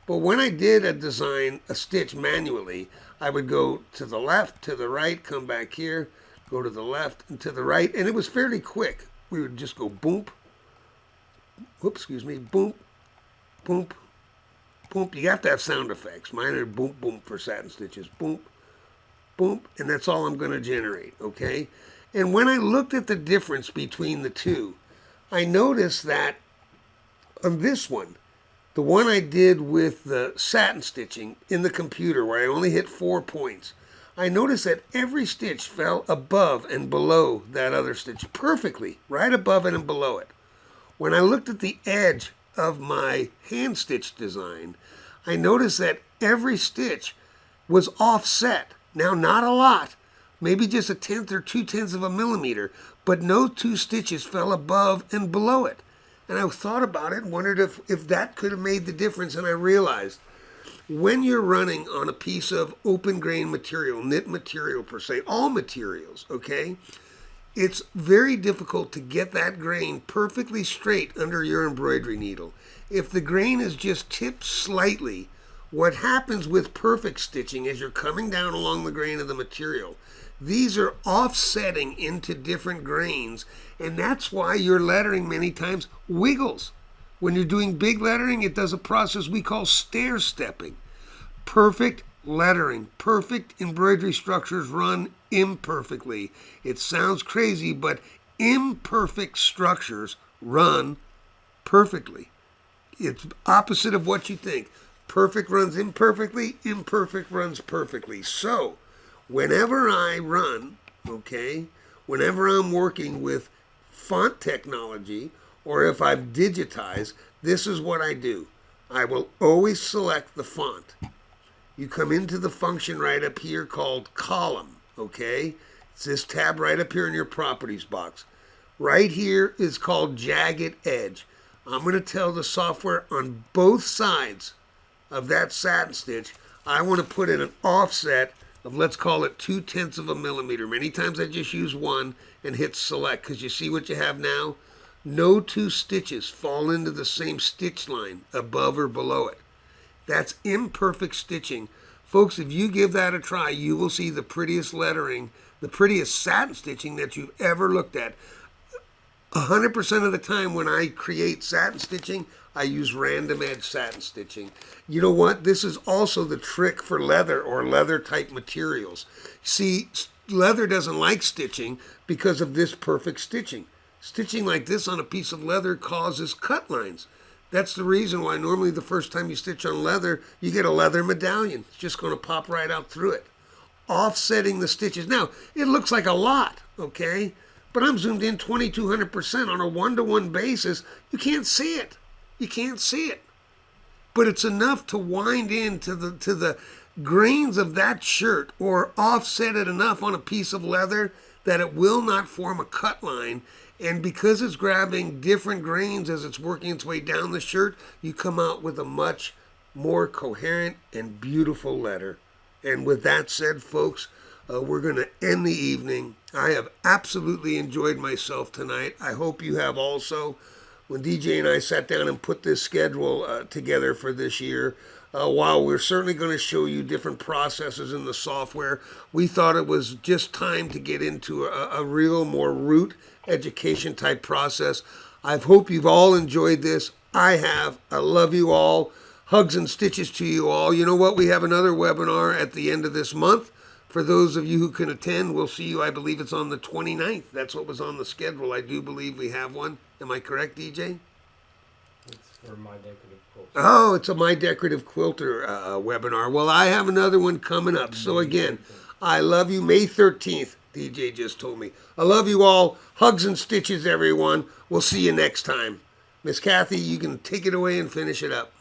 But when I did a design, a stitch manually, I would go to the left, to the right, come back here, go to the left and to the right, and it was fairly quick. We would just go boom, whoops, excuse me, boom, boom, boom. You have to have sound effects. Mine are boom, boom for satin stitches, boom, boom, and that's all I'm going to generate, okay? And when I looked at the difference between the two, I noticed that on this one, the one I did with the satin stitching in the computer where I only hit 4 points, I noticed that every stitch fell above and below that other stitch perfectly, right above it and below it. When I looked at the edge of my hand stitch design, I noticed that every stitch was offset. Now, not a lot, maybe just 1/10 or 2/10 of a millimeter, but no two stitches fell above and below it. And I thought about it and wondered if that could have made the difference, and I realized when you're running on a piece of open grain material, knit material per se, all materials, okay, it's very difficult to get that grain perfectly straight under your embroidery needle. If the grain is just tipped slightly, what happens with perfect stitching as you're coming down along the grain of the material, these are offsetting into different grains, and that's why your lettering many times wiggles. When you're doing big lettering, it does a process we call stair stepping. Perfect lettering, perfect embroidery structures run imperfectly. It sounds crazy, but imperfect structures run perfectly. It's opposite of what you think. Perfect runs imperfectly, imperfect runs perfectly. So, whenever I run, okay, whenever I'm working with font technology, or if I've digitized, this is what I do. I will always select the font. You come into the function right up here called column, okay? It's this tab right up here in your properties box. Right here is called jagged edge. I'm going to tell the software on both sides of that satin stitch, I want to put in an offset of, let's call it 2/10 of a millimeter. Many times I just use one and hit select, because you see what you have now? No two stitches fall into the same stitch line above or below it. That's imperfect stitching. Folks, if you give that a try, you will see the prettiest lettering, the prettiest satin stitching that you've ever looked at. 100% of the time when I create satin stitching, I use random edge satin stitching. You know what? This is also the trick for leather or leather type materials. See, leather doesn't like stitching because of this perfect stitching. Stitching like this on a piece of leather causes cut lines. That's the reason why normally the first time you stitch on leather, you get a leather medallion. It's just going to pop right out through it. Offsetting the stitches. Now, it looks like a lot, okay? But I'm zoomed in 2200% on a one-to-one basis. You can't see it. You can't see it. But it's enough to wind into the grains of that shirt or offset it enough on a piece of leather that it will not form a cut line. And because it's grabbing different grains as it's working its way down the shirt, you come out with a much more coherent and beautiful letter. And with that said, folks, we're going to end the evening. I have absolutely enjoyed myself tonight. I hope you have also. When DJ and I sat down and put this schedule together for this year, while we're certainly going to show you different processes in the software, we thought it was just time to get into a real more root education type process. I hope you've all enjoyed this. I have. I love you all. Hugs and stitches to you all. You know what? We have another webinar at the end of this month. For those of you who can attend, we'll see you. I believe it's on the 29th. That's what was on the schedule. I do believe we have one. Am I correct, DJ? It's for My Decorative Quilter. Oh, it's a My Decorative Quilter webinar. Well, I have another one coming up. So again, I love you. May 13th, DJ just told me. I love you all. Hugs and stitches, everyone. We'll see you next time. Miss Kathy, you can take it away and finish it up.